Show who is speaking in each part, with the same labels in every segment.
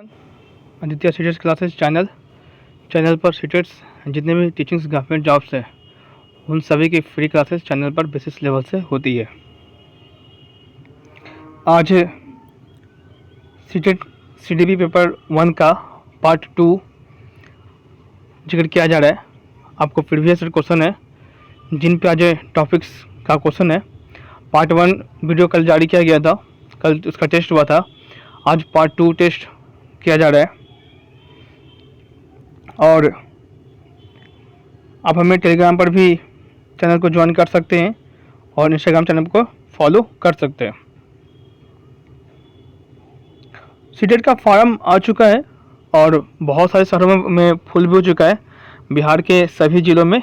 Speaker 1: Aditya सीटेट्स classes channel पर सीटेट्स जितने भी टीचिंग्स गवर्नमेंट जॉब्स है उन सभी की फ्री क्लासेस चैनल पर बेसिस लेवल से होती है। आज सीटेट सीडीपी पेपर 1 का पार्ट 2 जिक्र किया जा रहा है। आपको प्रीवियस क्वेश्चन है जिन पे आज टॉपिक्स का क्वेश्चन है। पार्ट 1 वीडियो कल जारी किया गया था, कल उसका टेस्ट हुआ था। आज पार्ट 2 टेस्ट किया जा रहा है और आप हमें टेलीग्राम पर भी चैनल को ज्वाइन कर सकते हैं और इंस्टाग्राम चैनल को फॉलो कर सकते हैं। सीटेट का फॉर्म आ चुका है और बहुत सारे शहरों में फुल भी हो चुका है। बिहार के सभी ज़िलों में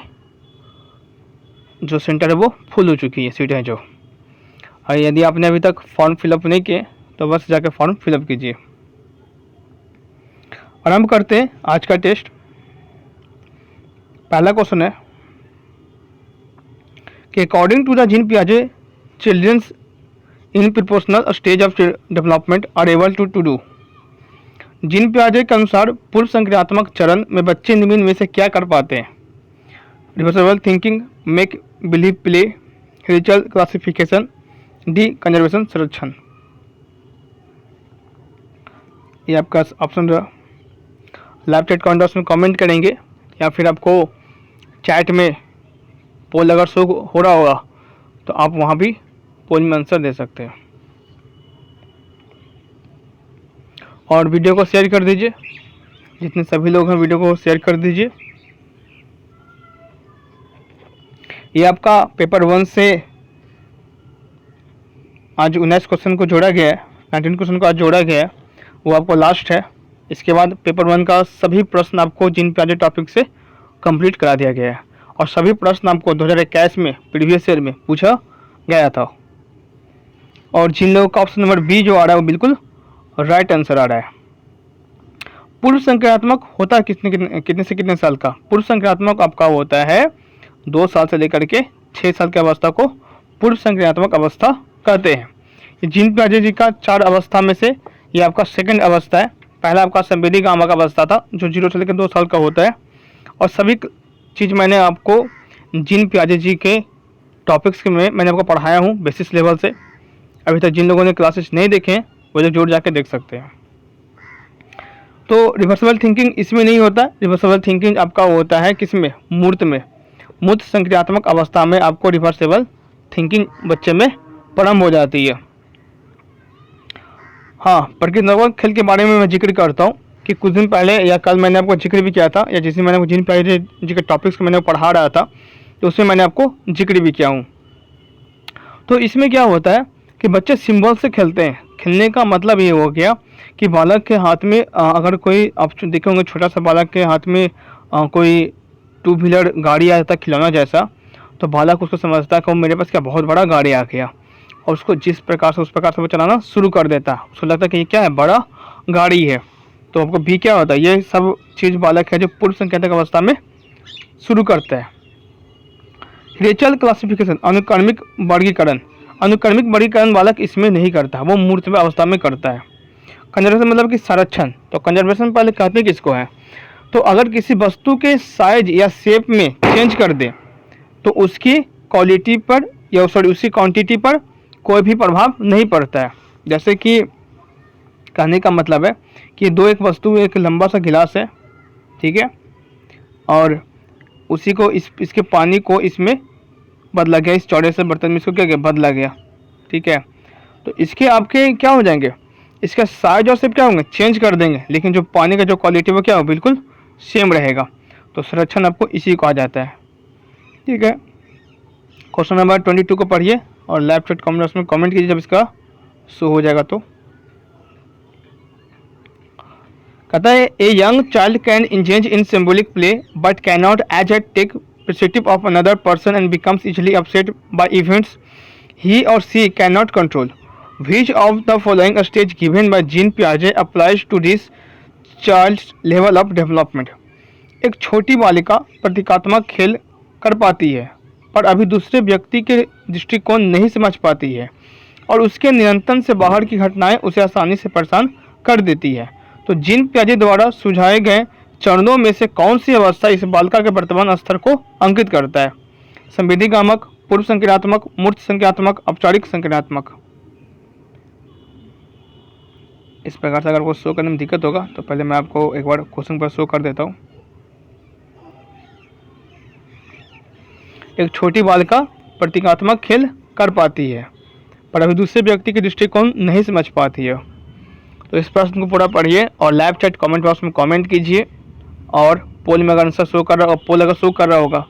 Speaker 1: जो सेंटर है वो फुल हो चुकी है सीटें जो। और यदि आपने अभी तक फॉर्म फिलअप नहीं किए तो बस जाकर फॉर्म फिलअप कीजिए। आरंभ करते हैं आज का टेस्ट। पहला क्वेश्चन है कि अकॉर्डिंग टू द जीन पियाजे childrens in proportional stage of development are able to do. Jean पियाजे के अनुसार पूर्व संक्रियात्मक चरण में बच्चे निम्न में से क्या कर पाते हैं? Reversible thinking, make believe play, ritual classification, D conservation संरक्षण। ये आपका ऑप्शन लाइव चैट कमेंट में कमेंट करेंगे या फिर आपको चैट में पोल अगर शो हो रहा होगा तो आप वहाँ भी पोल में आंसर दे सकते हैं। और वीडियो को शेयर कर दीजिए, जितने सभी लोग हैं वीडियो को शेयर कर दीजिए। ये आपका पेपर 1 से आज 19 क्वेश्चन को जोड़ा गया है, 19 क्वेश्चन को आज जोड़ा गया है, वो आपको लास्ट है। इसके बाद पेपर 1 का सभी प्रश्न आपको जिन पियाजे टॉपिक से कंप्लीट करा दिया गया है और सभी प्रश्न आपको 2021 में प्रीवियस ईयर में पूछा गया था। और जिन लोगों का ऑप्शन नंबर बी जो आ रहा है वो बिल्कुल राइट आंसर आ रहा है। पूर्व संक्रियात्मक होता है कितने से कितने साल का? पूर्व संक्रियात्मक आपका होता है 2 साल से लेकर के 6 साल की अवस्था को पूर्व संक्रियात्मक अवस्था कहते हैं। जीन पियाजे जी का 4 अवस्था में से ये आपका सेकंड अवस्था है। पहला आपका संवेदी गामा का अवस्था था जो 0 से लेकर 2 साल का होता है। और सभी चीज़ मैंने आपको जीन पियाजे जी के टॉपिक्स के में मैंने आपको पढ़ाया हूँ बेसिस लेवल से। अभी तक जिन लोगों ने क्लासेस नहीं देखे हैं वो लोग जोड़ जाके देख सकते हैं। तो रिवर्सिबल थिंकिंग इसमें नहीं होता। रिवर्सिबल थिंकिंग आपका होता है किसमें? मूर्त में। मूर्त संक्रियात्मक अवस्था में आपको रिवर्सिबल थिंकिंग बच्चे में प्रारंभ हो जाती है। हाँ, प्रकृति खेल के बारे में मैं जिक्र करता हूँ कि कुछ दिन पहले या कल मैंने आपको जिक्र भी किया था, या जिसमें मैंने जिन पियाजे जी के टॉपिक्स को मैंने पढ़ा रहा था तो उसमें मैंने आपको जिक्र भी किया हूँ। तो इसमें क्या होता है कि बच्चे सिंबल से खेलते हैं। खेलने का मतलब ये हो गया कि बालक के हाथ में अगर कोई आप देखे होंगे छोटा सा बालक के हाथ में कोई 2 व्हीलर गाड़ी आ जाता है खिलौना जैसा, तो बालक उसको समझता है कि मेरे पास क्या बहुत बड़ा गाड़ी आ गया और उसको जिस प्रकार से उस प्रकार से वो चलाना शुरू कर देता है। उसको लगता है कि ये क्या है, बड़ा गाड़ी है। तो आपको भी क्या होता है, ये सब चीज़ बालक है जो पूर्व संक्रियात्मक अवस्था में शुरू करता है। रिचुअल क्लासिफिकेशन, अनुक्रमिक वर्गीकरण। अनुक्रमिक वर्गीकरण बालक इसमें नहीं करता, वो मूर्त में अवस्था में करता है। कंजर्वेशन मतलब कि संरक्षण। तो कंजर्वेशन पहले कहते हैं किसको है? तो अगर किसी वस्तु के साइज या शेप में चेंज कर दे तो उसकी क्वालिटी पर या उसकी क्वांटिटी पर कोई भी प्रभाव नहीं पड़ता है। जैसे कि कहने का मतलब है कि एक वस्तु, एक लंबा सा गिलास है, ठीक है, और उसी को इसके पानी को इसमें बदला गया, इस चौड़े से बर्तन में इसको क्या गया, बदला गया, ठीक है। तो इसके आपके क्या हो जाएंगे, इसका साइज और शेप क्या होंगे, चेंज कर देंगे, लेकिन जो पानी का जो क्वालिटी वो क्या हो, बिल्कुल सेम रहेगा। तो संरक्षण आपको इसी को आ जाता है, ठीक है। क्वेश्चन नंबर 22 को पढ़िए और लाइव चैट कमेंट में कमेंट कीजिए जब इसका शो हो जाएगा। तो कहता है a young child can engage in symbolic play but can not as a take perspective of another person and becomes easily upset by events he or she cannot control. Which of the following stage given by Jean Piaget applies to this child's level of development? एक छोटी बालिका प्रतीकात्मक खेल कर पाती है पर अभी दूसरे व्यक्ति के दृष्टिकोण नहीं समझ पाती है और उसके नियंत्रण से बाहर की घटनाएं उसे आसानी से परेशान कर देती है। तो जीन पियाजे द्वारा सुझाए गए चरणों में से कौन सी अवस्था इस बालिका के वर्तमान स्तर को अंकित करता है? संवेदीगामक, पूर्व संक्रियात्मक, मूर्त संक्रियात्मक, औपचारिक संक्रियात्मक। इस प्रकार से अगर आपको शो करने में दिक्कत होगा तो पहले मैं आपको एक बार क्वेश्चन पर शो कर देता हूँ। एक छोटी बालिका प्रतीकात्मक खेल कर पाती है पर अभी दूसरे व्यक्ति की दृष्टिकोण नहीं समझ पाती है। तो इस प्रश्न को पूरा पढ़िए और लाइव चैट कमेंट बॉक्स में कमेंट कीजिए, और पोल में अगर आंसर शो कर रहा, और पोल अगर शो कर रहा होगा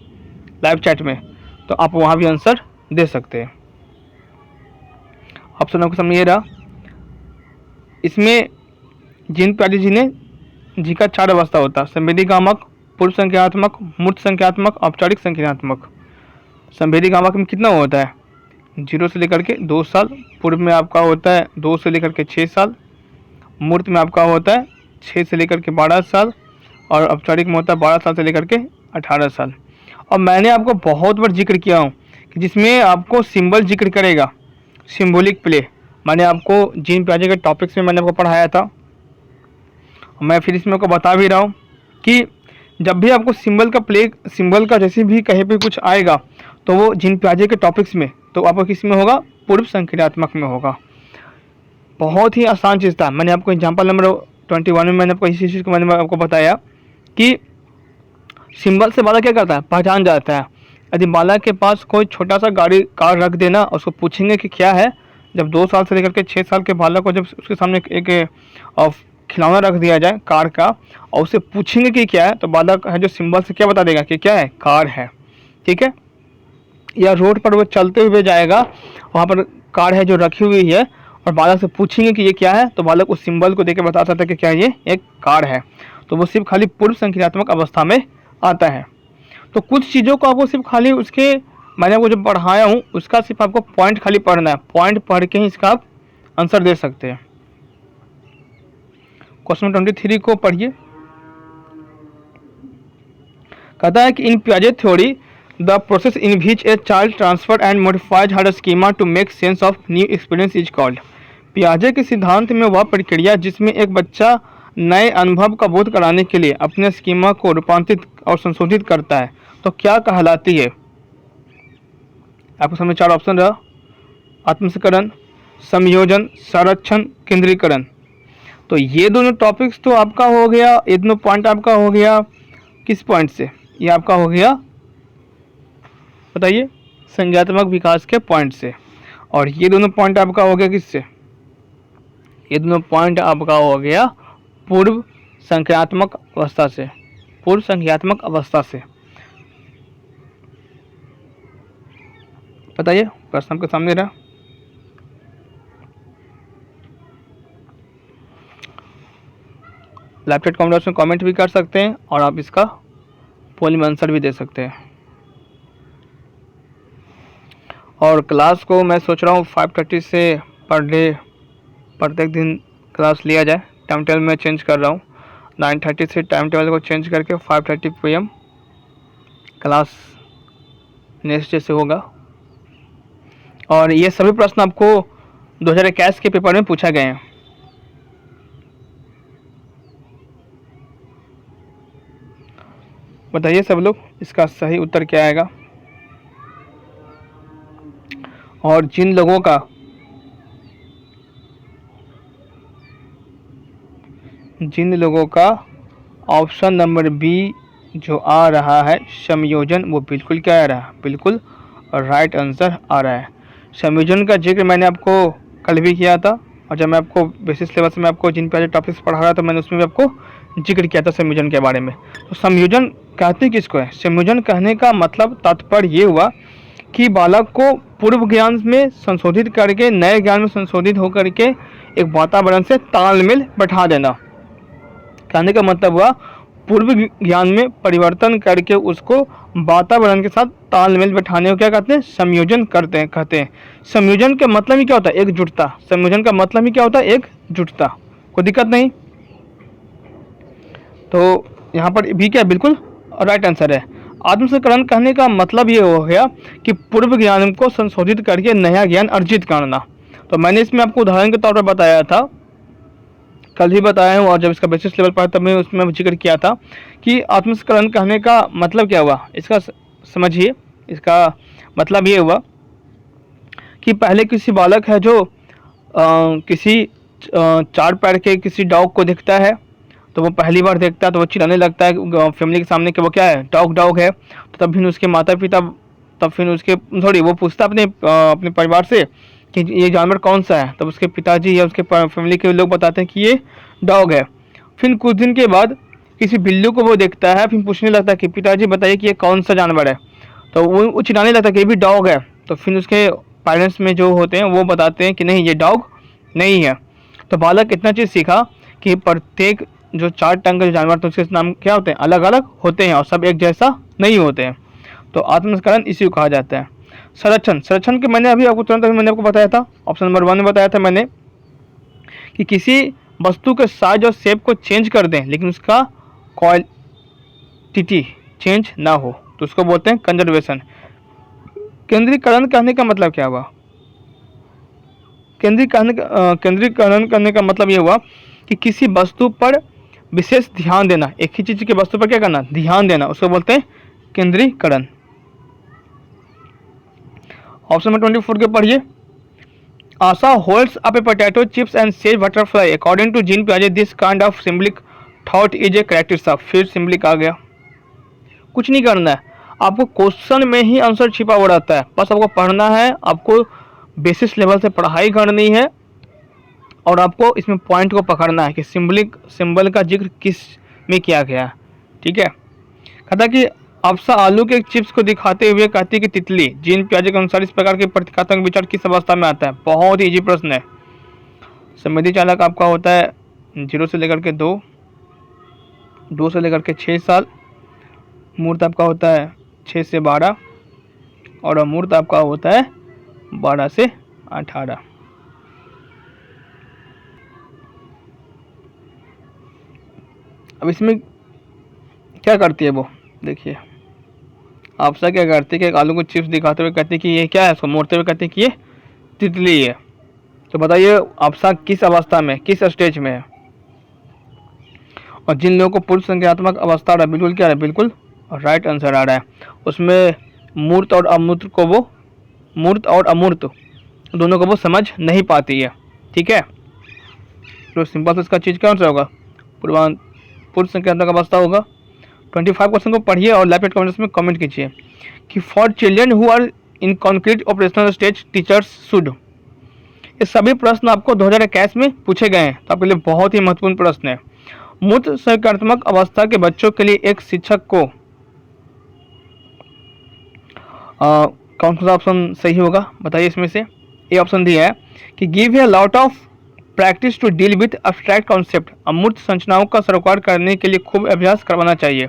Speaker 1: लाइव चैट में तो आप वहाँ भी आंसर दे सकते हैं। ऑप्शन आपको सामने ये रहा। इसमें जीन पियाजे जी का 4 अवस्था होता है: संवेदीगामक, पूर्व संक्रियात्मक, मूर्त संक्रियात्मक, औपचारिक संक्रियात्मक। संवेदीगामक में कितना होता है? 0 से लेकर के 2 साल। पूर्व में आपका होता है 2 से लेकर के 6 साल। मूर्त में आपका होता है 6 से लेकर के 12 साल। और औपचारिक में होता है 12 साल से लेकर के 18 साल। और मैंने आपको बहुत बार जिक्र किया हूँ कि जिसमें आपको सिंबल जिक्र करेगा, सिंबॉलिक प्ले। मैंने आपको जीन पियाजे के टॉपिक्स में मैंने आपको पढ़ाया था, मैं फिर इसमें आपको बता भी रहा हूँ कि जब भी आपको सिंबल का प्ले, सिंबल का जैसे भी कहीं पे कुछ आएगा तो वो जीन पियाजे के टॉपिक्स में, तो आपको किस में होगा? पूर्व संक्रियात्मक में होगा। बहुत ही आसान चीज़ था। मैंने आपको एग्जाम्पल नंबर 21 में मैंने आपको इसी चीज़ को मैंने आपको बताया कि सिंबल से बालक क्या करता है? पहचान जाता है। यदि बालक के पास कोई छोटा सा गाड़ी कार रख देना, उसको पूछेंगे कि क्या है, जब 2 साल से लेकर के 6 साल के बालक को जब उसके सामने एक खिलौना रख दिया जाए कार का और उसे पूछेंगे कि क्या है, तो बालक है जो सिंबल से क्या बता देगा कि क्या है? कार है। ठीक है। या रोड पर वो चलते हुए जाएगा, वहाँ पर कार है जो रखी हुई है, और बालक से पूछेंगे कि ये क्या है, तो बालक उस सिंबल को देख के बता सकता है कि क्या ये एक कार है। तो वो सिर्फ खाली पूर्व संक्रियात्मक अवस्था में आता है। तो कुछ चीज़ों को आपको सिर्फ खाली उसके, मैंने आपको जो पढ़ाया हूँ उसका सिर्फ आपको पॉइंट खाली पढ़ना है। पॉइंट पढ़ के ही इसका आप आंसर दे सकते हैं। क्वेश्चन 23 को पढ़िए। कहता है कि इन पियाजे theory the process in which a child transfer and modifies her schema to make sense of new experience is called. पियाजे के सिद्धांत में वह प्रक्रिया जिसमें एक बच्चा नए अनुभव का बोध कराने के लिए अपने स्कीमा को रूपांतरित और संशोधित करता है, तो क्या कहलाती है? आपको सामने 4 ऑप्शन रहा: आत्मसकरण, संयोजन, संरक्षण, केंद्रीकरण। तो ये दोनों टॉपिक्स तो आपका हो गया, ये दोनों पॉइंट आपका हो गया किस पॉइंट से? ये आपका हो गया, बताइए, संज्ञात्मक विकास के पॉइंट से। और ये दोनों पॉइंट आपका हो गया किससे? ये दोनों पॉइंट आपका हो गया पूर्व संक्रियात्मक अवस्था से। पूर्व संक्रियात्मक अवस्था से। बताइए, प्रश्न आपके सामने रहा। लाइव चैट कमेंट बॉक्स में कमेंट भी कर सकते हैं और आप इसका पोल में आंसर भी दे सकते हैं। और क्लास को मैं सोच रहा हूँ 5:30 से पर डे प्रत्येक दिन क्लास लिया जाए। टाइम टेबल में चेंज कर रहा हूँ, 9:30 से टाइम टेबल को चेंज करके 5:30 PM क्लास नेक्स्ट डे से होगा। और ये सभी प्रश्न आपको 2021 के पेपर में पूछा गए हैं। बताइए सब लोग, इसका सही उत्तर क्या आएगा? और जिन लोगों का ऑप्शन नंबर बी जो आ रहा है संयोजन, वो बिल्कुल क्या आ रहा है? बिल्कुल राइट आंसर आ रहा है। संयोजन का जिक्र मैंने आपको कल भी किया था, और जब मैं आपको बेसिस लेवल से मैं आपको जिन पे टॉपिक्स पढ़ा रहा था मैंने उसमें भी आपको जिक्र किया था संयोजन के बारे में। तो संयोजन कहते किसको है? संयोजन कहने का मतलब तात्पर्य ये हुआ कि बालक को पूर्व ज्ञान में संशोधित करके नए ज्ञान में संशोधित होकर के एक वातावरण से तालमेल बैठा देना। कहने का मतलब हुआ पूर्व ज्ञान में परिवर्तन करके उसको वातावरण के साथ तालमेल बैठाने को क्या कहते हैं? संयोजन कहते हैं। संयोजन का मतलब ही क्या होता है? एकजुटता। संयोजन का मतलब ही क्या होता है? एकजुटता। कोई दिक्कत नहीं। तो यहाँ पर भी क्या बिल्कुल राइट आंसर है। आत्मसकरण कहने का मतलब ये हो गया कि पूर्व ज्ञान को संशोधित करके नया ज्ञान अर्जित करना। तो मैंने इसमें आपको उदाहरण के तौर पर बताया था कल ही बताया हूँ, और जब इसका बेसिस लेवल पर तब मैं उसमें जिक्र किया था कि आत्मस्खलन कहने का मतलब क्या हुआ। इसका समझिए, इसका मतलब ये हुआ कि पहले किसी बालक है जो किसी चार पैर के किसी डॉग को देखता है, तो वो पहली बार देखता है तो वो चिल्लाने लगता है फैमिली के सामने कि वो क्या है, डॉग डॉग है। तो तब फिर उसके माता पिता, तब फिर उसके सॉरी वो पूछता अपने परिवार से कि ये जानवर कौन सा है, तब उसके पिताजी या उसके फैमिली के लोग बताते हैं कि ये डॉग है। फिर कुछ दिन के बाद किसी बिल्ली को वो देखता है, फिर पूछने लगता है कि पिताजी बताइए कि ये कौन सा जानवर है, तो वो चिल्लाने लगता है कि ये भी डॉग है। तो फिर उसके पेरेंट्स में जो होते हैं वो बताते हैं कि नहीं, ये डॉग नहीं है। तो बालक इतना चीज़ सीखा कि प्रत्येक जो चार टंग के जानवर थे उसके नाम क्या होते हैं, अलग अलग होते हैं और सब एक जैसा नहीं होते हैं। तो आत्मस्खलन इसी को कहा जाता है। संरक्षण, संरक्षण के मैंने अभी आपको तुरंत मैंने आपको बताया था, ऑप्शन नंबर 1 में बताया था मैंने कि किसी वस्तु के साइज और शेप को चेंज कर दें लेकिन उसका क्वालिटी चेंज ना हो, तो उसको बोलते हैं कंजर्वेशन। केंद्रीकरण कहने का मतलब क्या हुआ? केंद्रीकरण करने का मतलब ये हुआ कि किसी वस्तु पर विशेष ध्यान देना, एक ही चीज की वस्तु पर क्या करना, ध्यान देना, उसको बोलते हैं केंद्रीकरण। ऑप्शन नंबर 24 के पढ़िए। Asha holds up a potato chips and says butterfly according to Jean पियाजे this kind of symbolic thought is a characteristic of. फिर सिंबलिक आ गया, कुछ नहीं करना है आपको, क्वेश्चन में ही आंसर छिपा हुआ रहता है, बस आपको पढ़ना है, आपको बेसिस लेवल से पढ़ाई करनी है और आपको इसमें पॉइंट को पकड़ना है कि सिंबल का जिक्र किस में किया गया है। ठीक है, कहता कि अफसा आलू के चिप्स को दिखाते हुए कहती है कि तितली जीन पियाजे के अनुसार इस प्रकार के प्रतीकात्मक विचार किस अवस्था में आता है। बहुत ही इजी प्रश्न है। संवेदी चालक आपका होता है 0 से लेकर के 2, 2 से लेकर के 6 साल, मूर्त आपका होता है 6 से 12 और अमूर्त आपका होता है 12 से 18। अब इसमें क्या करती है वो देखिए, आपसा क्या करती है कि आलू को चिप्स दिखाते हुए कहती है कि ये क्या है, उसको मोड़ते हुए कहती है कि ये तितली है। तो बताइए आपसा किस अवस्था में, किस स्टेज में है? और जिन लोगों को पूर्व संज्ञात्मक अवस्था आ रहा है, बिल्कुल क्या है, बिल्कुल राइट आंसर आ रहा है। उसमें मूर्त और अमूर्त को वो, मूर्त और अमूर्त दोनों को वो समझ नहीं पाती है। ठीक है, तो सिंपल से इसका चीज़ कौन सा होगा, पूर्व संज्ञात्मक अवस्था होगा। 25 क्वेश्चन को पढ़िए और लाइव कमेंट्स में कमेंट कीजिए कि for children who are in concrete operational stage teachers should. ये सभी प्रश्न आपको 2021 में पूछे गए हैं, तो आपके लिए बहुत ही महत्वपूर्ण प्रश्न है। मूर्त संज्ञात्मक अवस्था के बच्चों के लिए एक शिक्षक को कौन सा ऑप्शन सही होगा बताइए इसमें से। ये ऑप्शन दिया है कि give a lot of practice to deal with abstract concept. अमूर्त संरचनाओं का सरोकार करने के लिए खूब अभ्यास करवाना चाहिए।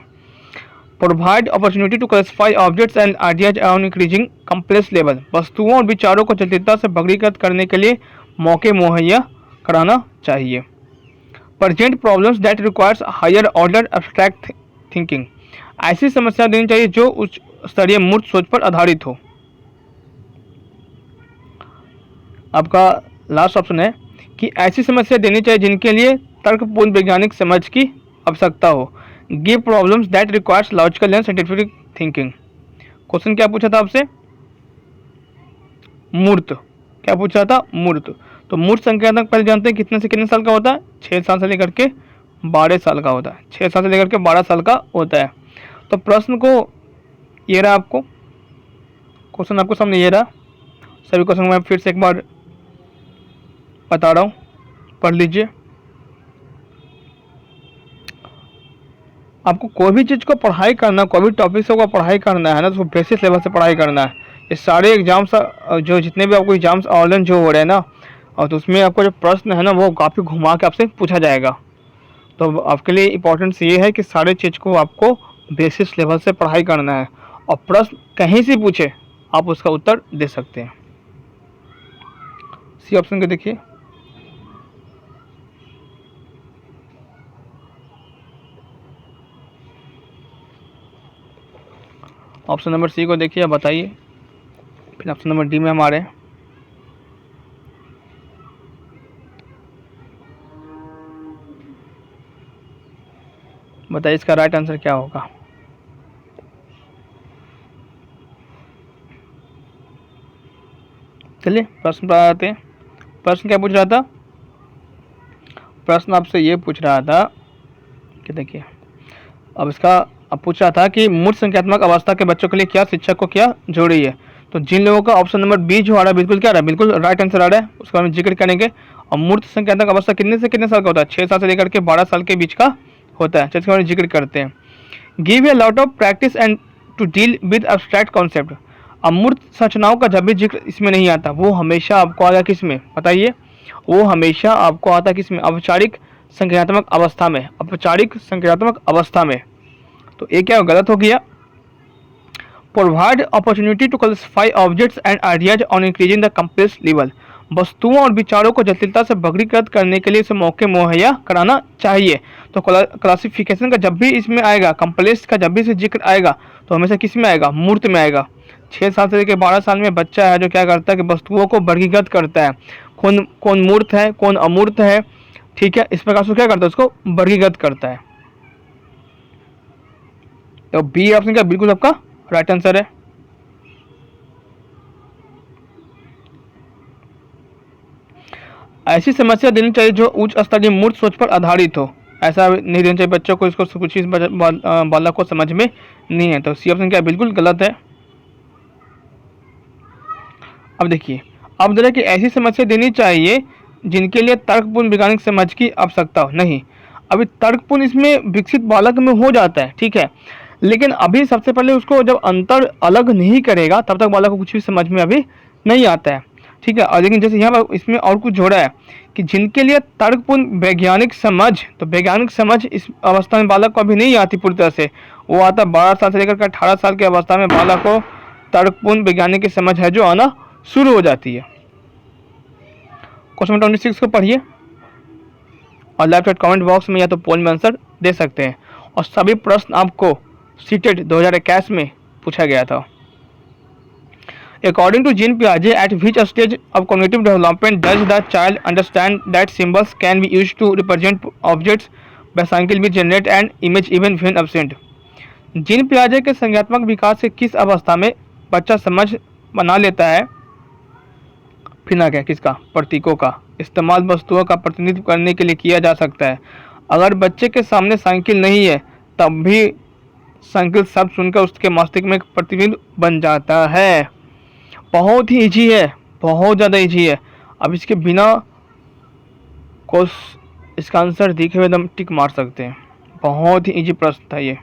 Speaker 1: Provide opportunity to classify objects and ideas on increasing complex level. वस्तुओं और विचारों को जटिलता से वर्गीकृत करने के लिए मौके मुहैया कराना चाहिए। Present problems that requires higher order abstract thinking. ऐसी समस्या देनी चाहिए जो उच्च स्तरीय मूर्त सोच पर आधारित हो। आपका लास्ट ऑप्शन है कि ऐसी समस्या देनी चाहिए जिनके लिए तर्कपूर्ण वैज्ञानिक समझ की आवश्यकता हो। Give problems that requires logical and scientific thinking. Question क्या पूछा था आपसे, मूर्त, क्या पूछा था, मूर्त। तो मूर्त संख्यात्मक पहले जानते हैं कितने से कितने साल का होता है, 6 साल से लेकर के 12 साल का होता है, 6 साल से लेकर के 12 साल का होता है। तो प्रश्न को ये रहा, आपको क्वेश्चन आपको सामने ये रहा। सभी क्वेश्चन मैं फिर से एक बार बता रहा हूँ, पढ़ लीजिए। आपको कोई भी चीज़ को पढ़ाई करना, कोई भी टॉपिक से को पढ़ाई करना है ना, तो बेसिस लेवल से पढ़ाई करना है। ये सारे एग्जाम्स जो जितने भी आपको एग्जाम्स ऑनलाइन जो हो रहे हैं ना, और तो उसमें आपको जो प्रश्न है ना वो काफ़ी घुमा के आपसे पूछा जाएगा। तो आपके लिए इम्पोर्टेंस ये है कि सारे चीज़ को आपको बेसिस लेवल से पढ़ाई करना है और प्रश्न कहीं से पूछे आप उसका उत्तर दे सकते हैं। सी ऑप्शन को देखिए, ऑप्शन नंबर सी को देखिए, आप बताइए। फिर ऑप्शन नंबर डी में हमारे बताइए इसका राइट आंसर क्या होगा। चलिए प्रश्न पर आते हैं। प्रश्न क्या पूछ रहा था? प्रश्न आपसे ये पूछ रहा था कि देखिए, अब इसका अब पूछ रहा था कि मूर्त संख्यात्मक अवस्था के बच्चों के लिए क्या शिक्षक को क्या जरूरी है। तो जिन लोगों का ऑप्शन नंबर बी जो आ रहा है बिल्कुल क्या आ रहा है, बिल्कुल राइट आंसर आ रहा है, उसका हम जिक्र करेंगे। और मूर्त संख्यात्मक अवस्था कितने से कितने साल का होता है? 6 साल से लेकर के 12 साल के बीच का होता है, जिसका हम जिक्र करते हैं। Give a lot of practice and to deal with abstract concept. अमूर्त संरचनाओं का जब भी जिक्र इसमें नहीं आता, वो हमेशा आपको आएगा किस में बताइए? वो हमेशा आपको आता किस में? औपचारिक संख्यात्मक अवस्था में, औपचारिक संख्यात्मक अवस्था में। तो ये क्या गलत हो गया? Provide opportunity to classify objects and ideas on increasing the complex level. वस्तुओं और विचारों को जटिलता से वर्गीकृत करने के लिए इसे मौके मुहैया कराना चाहिए। तो क्लासिफिकेशन का जब भी इसमें आएगा, कॉम्प्लेक्स का जब भी इसे जिक्र आएगा, तो हमेशा किस में आएगा? मूर्त में आएगा। 6 साल से लेकर 12 साल में बच्चा है जो क्या करता है कि वस्तुओं को वर्गीकृत करता है, कौन कौन मूर्त है कौन अमूर्त है, ठीक है, इस प्रकार से क्या करता है? उसको वर्गीकृत करता है। तो बी ऑप्शन का बिल्कुल आपका राइट आंसर है। ऐसी समस्या देनी चाहिए जो उच्च स्तरीय मूर्त सोच पर आधारित हो। ऐसा नहीं देना चाहिए बच्चों को, इसको कुछ चीज बालक को समझ में नहीं है। तो सी ऑप्शन क्या बिल्कुल गलत है। अब देखिए, अब जरा कि ऐसी समस्या देनी चाहिए जिनके लिए तर्कपूर्ण वैज्ञानिक समझ की आवश्यकता हो। नहीं, अभी तर्कपूर्ण इसमें विकसित बालक में हो जाता है, ठीक है, लेकिन अभी सबसे पहले उसको जब अंतर अलग नहीं करेगा तब तक बालक को कुछ भी समझ में अभी नहीं आता है, ठीक है। और लेकिन जैसे यहाँ पर इसमें और कुछ जोड़ा है कि जिनके लिए तर्कपूर्ण वैज्ञानिक समझ, तो वैज्ञानिक समझ इस अवस्था में बालक को अभी नहीं आती पूरी तरह से, वो आता 12 साल से लेकर 18 साल की अवस्था में बालक को तर्कपूर्ण वैज्ञानिक की समझ है जो आना शुरू हो जाती है। क्वेश्चन 26 को पढ़िए और लेफ्ट साइड कमेंट बॉक्स में या तो पोल में आंसर दे सकते हैं। और सभी प्रश्न आपको सीटेट 2021 में पूछा गया था। According to Jean Piaget, at which stage of cognitive development does the child understand that symbols can be used to represent objects by cycle which generate an image even when absent? Jean पियाजे के संज्ञात्मक विकास के किस अवस्था में बच्चा समझ बना लेता है, फिर क्या किसका? प्रतीकों का इस्तेमाल वस्तुओं का प्रतिनिधित्व करने के लिए किया जा सकता है। अगर बच्चे के सामने साइकिल नहीं है तब भी साइकिल शब्द सुनकर उसके मस्तिष्क में एक प्रतिबिंब बन जाता है। बहुत ही इजी है, बहुत ज़्यादा इजी है। अब इसके बिना को इसका आंसर दिखे हुए एकदम टिक मार सकते हैं। बहुत ही इजी प्रश्न था ये।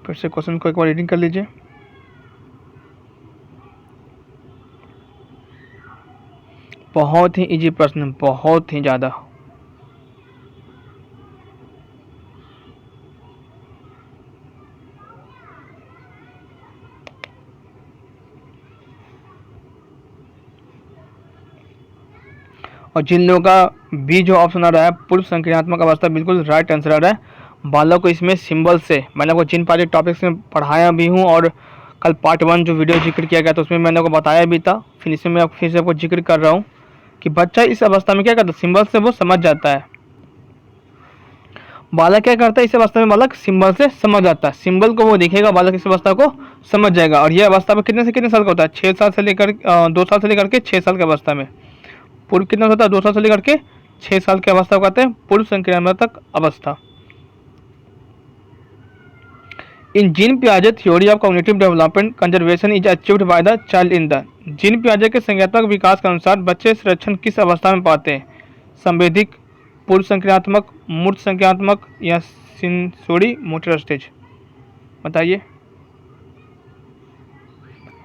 Speaker 1: फिर से क्वेश्चन को एक बार रीडिंग कर लीजिए। बहुत ही इजी प्रश्न, बहुत ही ज़्यादा। और जिन लोगों का बी जो ऑप्शन आ रहा है पूर्व संक्रियात्मक अवस्था, बिल्कुल राइट आंसर आ रहा है। बालक को इसमें सिंबल से, मैंने आपको जिन पार्टी टॉपिक्स में पढ़ाया भी हूँ और कल पार्ट 1 जो वीडियो जिक्र किया गया था उसमें मैंने आपको बताया भी था, फिर इसमें मैं फिर से आपको जिक्र कर रहा हूँ कि बच्चा इस अवस्था में क्या करता है? सिंबल से वो समझ जाता है। बालक क्या करता है इस अवस्था में? बालक सिंबल से समझ जाता है, सिंबल को वो देखेगा, बालक इस अवस्था को समझ जाएगा। और यह अवस्था में कितने से कितने साल का होता है? 6 साल से लेकर 2 साल से लेकर के 6 साल की अवस्था में। पूर्व कितना होता है? 2 साल से लेकर के 6 साल की अवस्था को कहते हैं पूर्व संक्रियात्मक अवस्था। इन जीन पियाजे theory of cognitive development conservation is achieved by the child in the. Jean पियाजे के संज्ञात्मक विकास के अनुसार बच्चे संरक्षण किस अवस्था में पाते हैं? संवेदिक, पूर्व संक्रियात्मक, मूर्त संक्रियात्मक या सेंसोरी मोटर स्टेज? बताइए।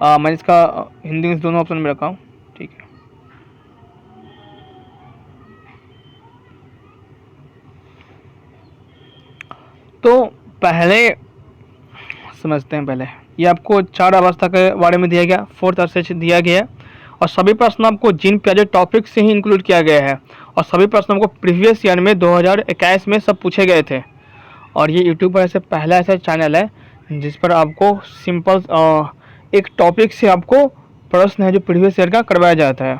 Speaker 1: मैं इसका हिंदी इंग्लिश दोनों ऑप्शन में रखा हूँ, ठीक है। तो पहले समझते हैं। पहले ये आपको 4 अवस्था के बारे में दिया गया, 4th स्टेज दिया गया है और सभी प्रश्न आपको जीन पियाजे टॉपिक से ही इंक्लूड किया गया है और सभी प्रश्न आपको प्रीवियस ईयर में 2021 में सब पूछे गए थे। और ये यूट्यूब पर ऐसे पहला ऐसा चैनल है जिस पर आपको सिंपल एक टॉपिक से आपको प्रश्न है जो प्रीवियस ईयर का करवाया जाता है।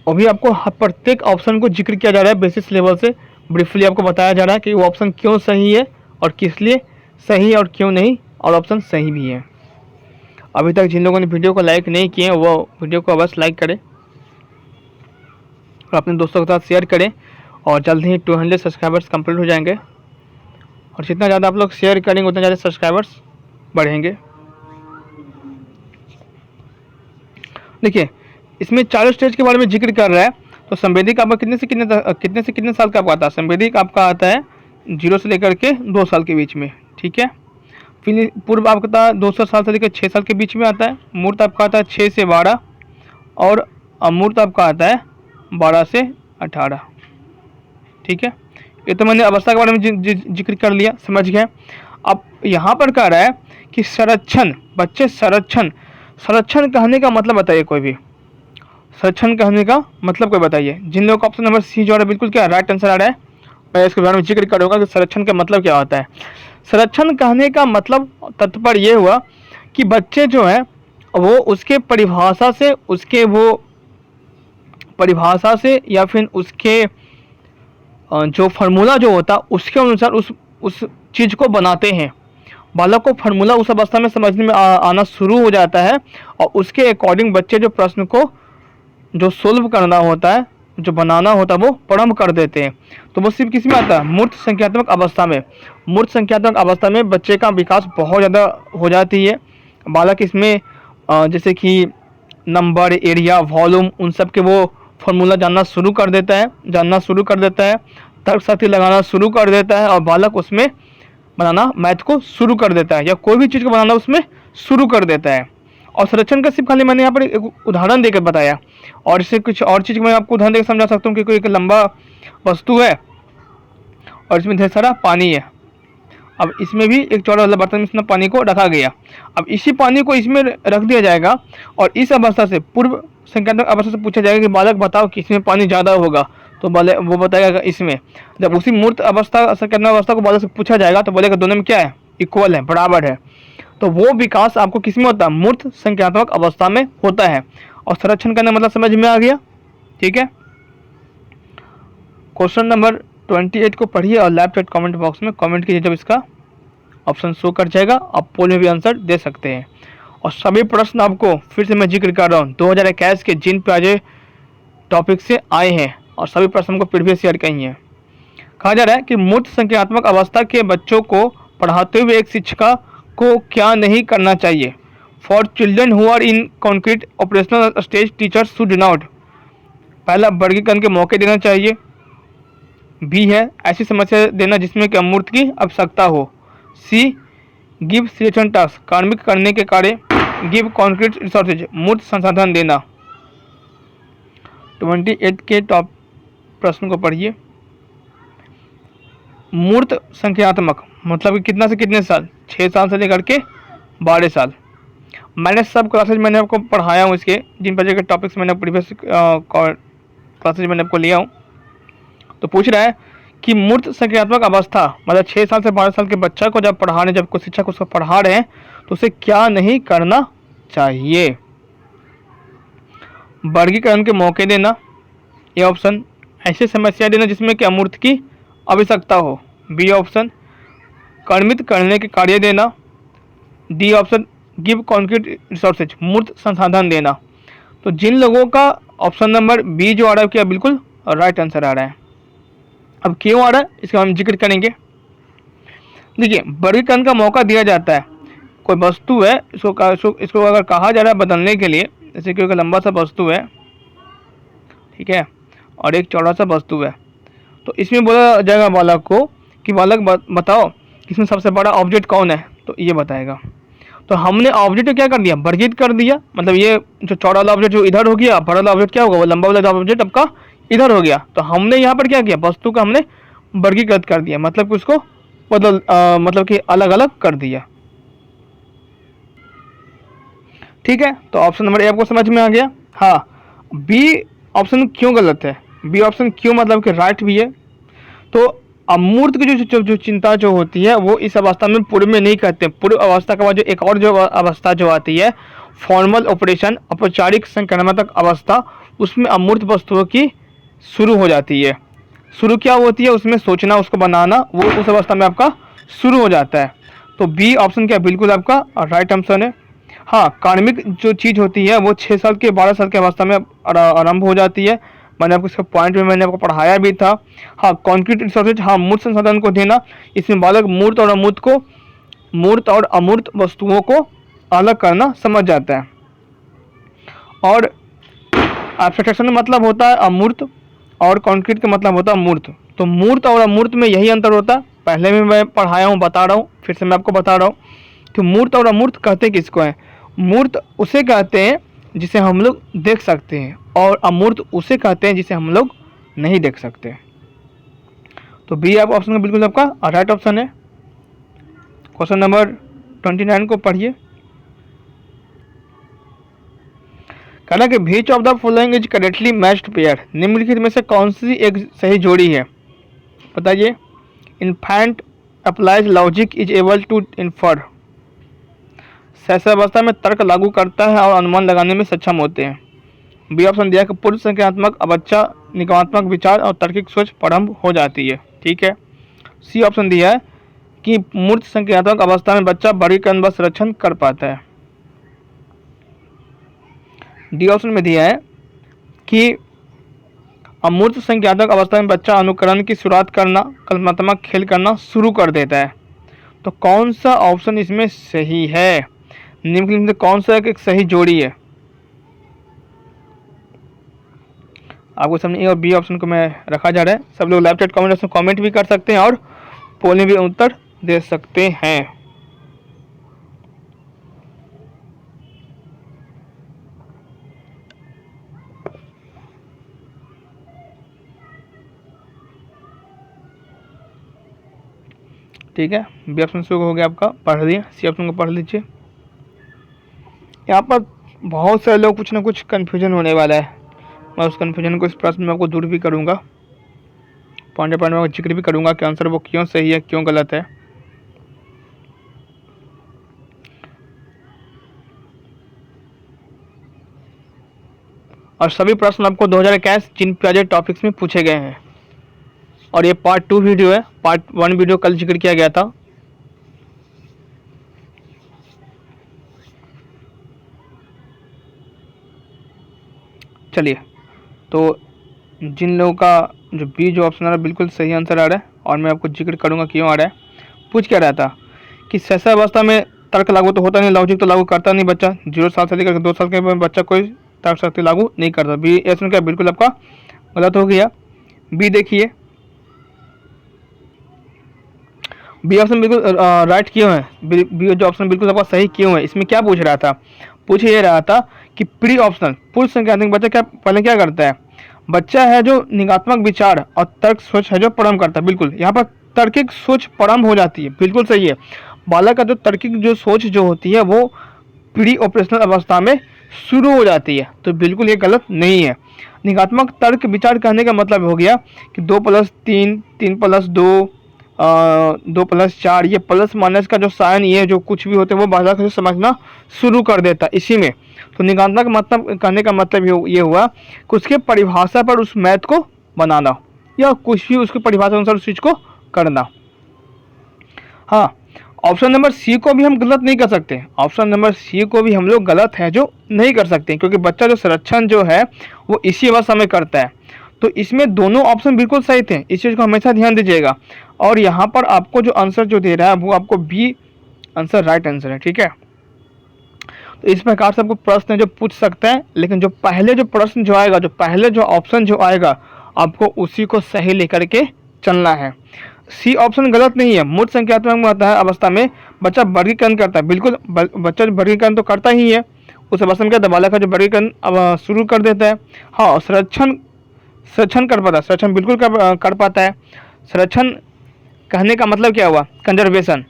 Speaker 1: और भी आपको प्रत्येक ऑप्शन को जिक्र किया जा रहा है बेसिस लेवल से, ब्रीफली आपको बताया जा रहा है कि वो ऑप्शन क्यों सही है और किस लिए सही है और क्यों नहीं, और ऑप्शन सही भी है। अभी तक जिन लोगों ने वीडियो को लाइक नहीं किए वो वीडियो को अवश्य लाइक करें और अपने दोस्तों के साथ शेयर करें, और जल्द ही 200 सब्सक्राइबर्स कंप्लीट हो जाएंगे, और जितना ज़्यादा आप लोग शेयर करेंगे उतना ज़्यादा सब्सक्राइबर्स बढ़ेंगे। देखिए इसमें 4 स्टेज के बारे में जिक्र कर रहा है। तो संवेदिक आपका कितने से कितने साल का आपका आता है? संवेदिक आपका आता है 0 से लेकर के 2 साल के बीच में, ठीक है। फिर पूर्व आपका 200 साल से लेकर 6 साल के बीच में आता है। मूर्त आपका आता है 6 से 12, और अमूर्त आपका आता है 12 से 18, ठीक है। ये तो मैंने अवस्था के बारे में जिक्र कर लिया, समझ गए। अब यहाँ पर कह रहा है कि संरक्षण, बच्चे संरक्षण कहने का मतलब बताइए, कोई भी संरक्षण कहने का मतलब कोई बताइए। जिन लोगों का ऑप्शन नंबर सी जो आ रहा है बिल्कुल क्या राइट आंसर आ रहा है, मैं इसके बारे में जिक्र करूँगा कि संरक्षण का मतलब क्या होता है। संरक्षण कहने का मतलब तात्पर्य ये हुआ कि बच्चे जो है वो उसके परिभाषा से, उसके वो परिभाषा से या फिर उसके जो फार्मूला जो होता उसके अनुसार उस चीज़ को बनाते हैं। बालक को फार्मूला उस अवस्था में समझने में आना शुरू हो जाता है, और उसके अकॉर्डिंग बच्चे जो प्रश्न को जो सोल्व करना होता है, जो बनाना होता है, वो प्रारंभ कर देते हैं। तो वो सिर्फ किस में आता है? मूर्त संख्यात्मक अवस्था में। मूर्त संख्यात्मक अवस्था में बच्चे का विकास बहुत ज़्यादा हो जाती है। बालक इसमें जैसे कि नंबर, एरिया, वॉल्यूम, उन सब के वो फार्मूला जानना शुरू कर देता है, तर्क शक्ति लगाना शुरू कर देता है, और बालक उसमें बनाना, मैथ को शुरू कर देता है, या कोई भी चीज़ को बनाना उसमें शुरू कर देता है। और संरक्षण का सिर्फ खाली मैंने यहाँ पर एक उदाहरण देकर बताया, और इससे कुछ और चीज़ मैं आपको उदाहरण देकर समझा सकता हूँ कि कोई एक लंबा वस्तु है और इसमें ढेर सारा पानी है। अब इसमें भी एक चौड़ा वाला बर्तन में इसमें पानी को रखा गया। अब इसी पानी को इसमें रख दिया जाएगा, और इस अवस्था से, पूर्व संख्यात्मक अवस्था से पूछा जाएगा कि बालक बताओ कि इसमें पानी ज़्यादा होगा, तो वो बताएगा इसमें। जब उसी मूर्त अवस्था, संख्यात्मक अवस्था को बालक से पूछा जाएगा तो बोलेगा दोनों में क्या है? इक्वल है, बराबर है। तो वो विकास आपको किस में होता है? मूर्त संख्यात्मक अवस्था में होता है। और संरक्षण करने मतलब समझ में आ गया, ठीक है। क्वेश्चन नंबर 28 को पढ़िए और लाइव चैट कमेंट बॉक्स में कमेंट कीजिए, जब इसका ऑप्शन शो कर जाएगा आप पोल में भी आंसर दे सकते हैं। और सभी प्रश्न आपको फिर से मैं जिक्र कर रहा हूँ 2021 के जिन प्याजे टॉपिक से आए हैं, और सभी प्रश्न हमको प्रीवियस ईयर का ही है। कहा जा रहा है कि मूर्त संख्यात्मक अवस्था के बच्चों को पढ़ाते हुए एक शिक्षिका को क्या नहीं करना चाहिए? For children who are in concrete operational stage teachers should not. पहला, वर्गीकरण के मौके देना चाहिए। बी है, ऐसी समस्या देना जिसमें कि अमूर्त की आवश्यकता हो। सी, गिव सिलेक्शन टास्क, कार्मिक करने के कार्य। गिव कॉन्क्रीट रिसोर्सेज, मूर्त संसाधन देना। 28 के टॉप प्रश्न को पढ़िए। मूर्त संख्यात्मक मतलब कि कितना से कितने साल? 6 साल से लेकर के 12 साल। मैंने सब क्लासेज मैंने आपको पढ़ाया हूँ, इसके जिन बजे के टॉपिक्स मैंने प्रीवियस क्लासेज मैंने आपको लिया हूँ। तो पूछ रहा है कि मूर्त संख्यात्मक अवस्था मतलब 6 साल से 12 साल के बच्चा को जब पढ़ा रहे, जब कोई शिक्षक उसको पढ़ा रहे हैं तो उसे क्या नहीं करना चाहिए? वर्गीकरण के मौके देना, ये ऑप्शन। ऐसी समस्या देना जिसमें कि अमूर्त की आवश्यकता हो, बी ऑप्शन। कर्मित करने के कार्य देना, D option. Give concrete resources, मूर्त संसाधन देना। तो जिन लोगों का ऑप्शन नंबर बी जो आ रहा है क्या बिल्कुल राइट आंसर आ रहा है। अब क्यों आ रहा है इसका हम जिक्र करेंगे। देखिए, वर्गीकरण का मौका दिया जाता है। कोई वस्तु है, इसको अगर कहा जा रहा है बदलने के लिए, जैसे कि एक लंबा सा वस्तु है, ठीक है, और एक चौड़ा सा वस्तु है, तो इसमें बोला जाएगा बालक को कि बालक बताओ इसमें सबसे बड़ा ऑब्जेक्ट कौन है, तो ये बताएगा। तो हमने ऑब्जेक्ट क्या कर दिया? वर्गीकृत कर दिया। मतलब ये जो चौड़ा वाला ऑब्जेक्ट जो इधर हो गया, बड़ा वाला ऑब्जेक्ट क्या होगा? वो लंबा वाला ऑब्जेक्ट आपका इधर हो गया। तो हमने यहाँ पर क्या किया? वस्तु का हमने वर्गीकृत कर दिया, मतलब कि उसको मतलब कि अलग अलग कर दिया। ठीक है, तो ऑप्शन नंबर ए आपको समझ में आ गया। हाँ, बी ऑप्शन क्यों गलत है? बी ऑप्शन क्यों मतलब कि राइट भी है। तो अमूर्त की जो चिंता जो होती है वो इस अवस्था में पूर्व में नहीं करते। पूर्व अवस्था के बाद जो एक और जो अवस्था जो आती है, फॉर्मल ऑपरेशन, औपचारिक संक्रामक अवस्था, उसमें अमूर्त वस्तुओं की शुरू हो जाती है। शुरू क्या होती है, उसमें सोचना, उसको बनाना, वो उस अवस्था में आपका शुरू हो जाता है। तो बी ऑप्शन क्या बिल्कुल आपका राइट आंसर है। हाँ, कार्मिक जो चीज़ होती है वो 6 साल के 12 साल की अवस्था में आरंभ हो जाती है। मैंने आपको इसका पॉइंट में मैंने आपको पढ़ाया भी था। हाँ, कॉन्क्रीट रिसोर्सेज, हाँ मूर्त संसाधन को देना, इसमें बालक मूर्त और अमूर्त वस्तुओं को अलग करना समझ जाता है। और एब्स्ट्रैक्शन का मतलब होता है अमूर्त और कंक्रीट का मतलब होता है मूर्त। तो मूर्त और अमूर्त में यही अंतर होता है। पहले भी मैं पढ़ाया हूँ, बता रहा हूँ, फिर से मैं आपको बता रहा हूँ कि मूर्त और अमूर्त कहते किसको हैं। मूर्त उसे कहते हैं जिसे हम लोग देख सकते हैं, और अमूर्त उसे कहते हैं जिसे हम लोग नहीं देख सकते। तो बी आप ऑप्शन का बिल्कुल आपका राइट ऑप्शन है। क्वेश्चन नंबर 29 को पढ़िए। कहना कि which of the following is correctly matched pair, निम्नलिखित में से कौन सी एक सही जोड़ी है, बताइए। Infant applies logic is able to infer, शैशवावस्था में तर्क लागू करता है और अनुमान लगाने में सक्षम होते हैं। बी ऑप्शन दिया कि पूर्व संज्ञानात्मक बच्चा निगमात्मक विचार और तार्किक सोच प्रारंभ हो जाती है, ठीक है। सी ऑप्शन दिया है कि मूर्त संज्ञानात्मक अवस्था में बच्चा वर्गीकरण व संरक्षण कर पाता है। डी ऑप्शन में दिया है कि अमूर्त संज्ञानात्मक अवस्था में बच्चा अनुकरण की शुरुआत करना, कल्पनात्मक खेल करना शुरू कर देता है। तो कौन सा ऑप्शन इसमें सही है, निम्नलिखित में कौन सा एक सही जोड़ी है। आपको सामने ए और बी ऑप्शन को मैं रखा जा रहा है। सब लोग लाइव चैट कमेंट में कमेंट भी कर सकते हैं और पोल में भी उत्तर दे सकते हैं। ठीक है, बी ऑप्शन शुरू हो गया आपका, पढ़ लिया। सी ऑप्शन को पढ़ लीजिए। यहाँ पर बहुत सारे लोग कुछ ना कुछ कन्फ्यूजन होने वाला है। मैं उस कन्फ्यूजन को इस प्रश्न में आपको दूर भी करूँगा, पॉइंट पॉइंट में जिक्र भी करूँगा कि आंसर वो क्यों सही है क्यों गलत है। और सभी प्रश्न आपको 2021 जिन प्रोजेक्ट टॉपिक्स में पूछे गए हैं। और ये पार्ट 2 वीडियो है, पार्ट 1 वीडियो कल जिक्र किया गया था। चलिए, तो जिन लोगों का जो बी जो ऑप्शन आ रहा है बिल्कुल सही आंसर आ रहा है, और मैं आपको जिक्र करूंगा क्यों आ रहा है। पूछ क्या रहा था कि शैशवावस्था में तर्क लागू तो होता नहीं, लॉजिक तो लागू करता नहीं बच्चा। 0 साल से लेकर 2 साल के बच्चा कोई तर्क शक्ति लागू नहीं करता। बी ऑप्शन क्या बिल्कुल आपका गलत हो गया। बी देखिए, बी ऑप्शन बिल्कुल राइट क्यों है, बी जो ऑप्शन बिल्कुल आपका सही क्यों है। इसमें क्या पूछ रहा था, पूछ ये रहा था कि प्री ऑप्शनल पूर्व संज्ञानात्मक बच्चा क्या पहले क्या करता है, बच्चा है जो निगात्मक विचार और तर्क सोच है जो प्रारंभ करता है। बिल्कुल यहाँ पर तार्किक सोच प्रारंभ हो जाती है, बिल्कुल सही है। बालक का जो तार्किक जो सोच जो होती है वो प्री ऑपरेशनल अवस्था में शुरू हो जाती है, तो बिल्कुल ये गलत नहीं है। निगात्मक तर्क विचार कहने का मतलब हो गया कि 2+3, 3+2, 2+4, ये प्लस माइनस का जो साइन ये जो कुछ भी होते हैं वो बालक से समझना शुरू कर देता है इसी में। तो निगात्मक मतलब कहने का मतलब ये हुआ कि उसके परिभाषा पर उस मैथ को बनाना या कुछ भी उसकी परिभाषा अनुसार उस चीज़ को करना। हाँ, ऑप्शन नंबर सी को भी हम गलत नहीं कर सकते। ऑप्शन नंबर सी को भी हम लोग गलत है जो नहीं कर सकते, क्योंकि बच्चा जो संरक्षण जो है वो इसी अवस्था में करता है। तो इसमें दोनों ऑप्शन बिल्कुल सही थे, इस चीज़ को हमेशा ध्यान दीजिएगा। और यहाँ पर आपको जो आंसर जो दे रहा है वो आपको बी आंसर राइट आंसर है, ठीक है। तो इस प्रकार से आपको प्रश्न जो पूछ सकते हैं, लेकिन जो पहले जो प्रश्न जो आएगा, जो पहले जो ऑप्शन जो आएगा आपको उसी को सही लेकर के चलना है। सी ऑप्शन गलत नहीं है। मूर्त संख्यात्मक अवस्था में बच्चा वर्गीकरण करता है, बिल्कुल बच्चा वर्गीकरण तो करता ही है। उस अवस्था में क्या बालक का जो वर्गीकरण अब शुरू कर देता है। हाँ, संरक्षण कर पाता है, संरक्षण बिल्कुल कर पाता है। संरक्षण कहने का मतलब क्या हुआ, कंजर्वेशन।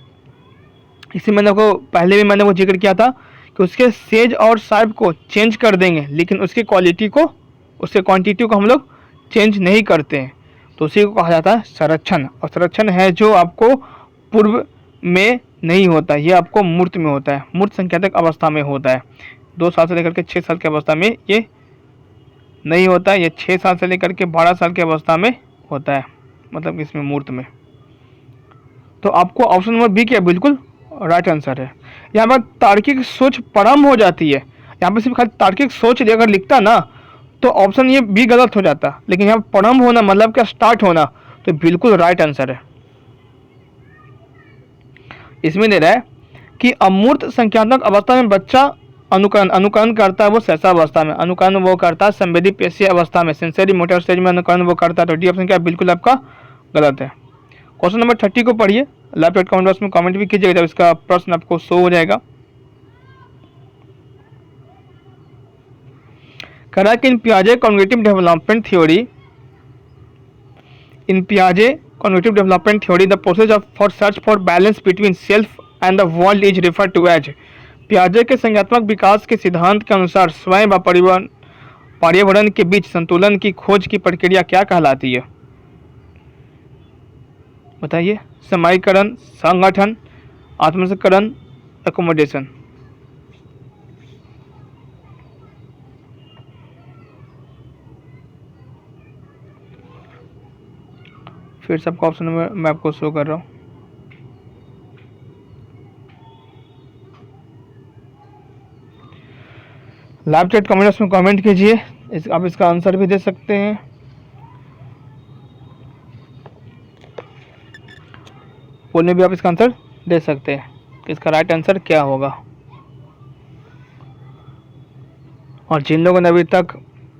Speaker 1: इसी मैंने को पहले भी मैंने वो जिक्र किया था कि उसके सेज और साइब को चेंज कर देंगे, लेकिन उसकी क्वालिटी को, उसके क्वांटिटी को हम लोग चेंज नहीं करते हैं, तो उसी को कहा जाता है संरक्षण। और संरक्षण है जो आपको पूर्व में नहीं होता, ये आपको मूर्त में होता है, मूर्त संख्यात्मक अवस्था में होता है। 2 साल से लेकर के 6 साल की अवस्था में ये नहीं होता है। ये 6 साल से लेकर के 12 साल की अवस्था में होता है, मतलब इसमें मूर्त में। तो आपको ऑप्शन नंबर बी क्या बिल्कुल राइट आंसर है। यहाँ पर तार्किक सोच प्रारंभ हो जाती है, यहाँ पर सिर्फ खाली तार्किक सोच अगर लिखता ना तो ऑप्शन ये बी गलत हो जाता, लेकिन यहाँ प्रारंभ होना मतलब क्या स्टार्ट होना, तो बिल्कुल राइट आंसर है। इसमें दे रहा है कि अमूर्त संख्यात्मक अवस्था में बच्चा अनुकरण करता है वो सहसा अवस्था में, अनुकरण वो करता है संवेदी पेशीय अवस्था में, सेंसरी मोटर स्टेज में अनुकरण वो करता है। तो डी ऑप्शन क्या बिल्कुल आपका गलत है। क्वेश्चन नंबर 30 को पढ़िए, लाइव चैट कमेंट बॉक्स में कमेंट भी कीजिएगा, जब इसका प्रश्न आपको शो हो जाएगा। कह रहा है कि in पियाजे cognitive development theory, in पियाजे cognitive development theory the process of for search for balance between self and the world is referred to as। पियाजे के संज्ञात्मक विकास के सिद्धांत के अनुसार स्वयं व पर्यावरण के बीच संतुलन की खोज की प्रक्रिया क्या कहलाती है? बताइए। समाजीकरण, संगठन, आत्मसंकरण, एकोमोडेशन। फिर सबका ऑप्शन मैं आपको शो कर रहा हूँ। लाइव चैट कमेंट्स में कमेंट कीजिए, आप इसका आंसर भी दे सकते हैं। पोल में भी आप इसका आंसर दे सकते हैं कि इसका राइट आंसर क्या होगा। और जिन लोगों ने अभी तक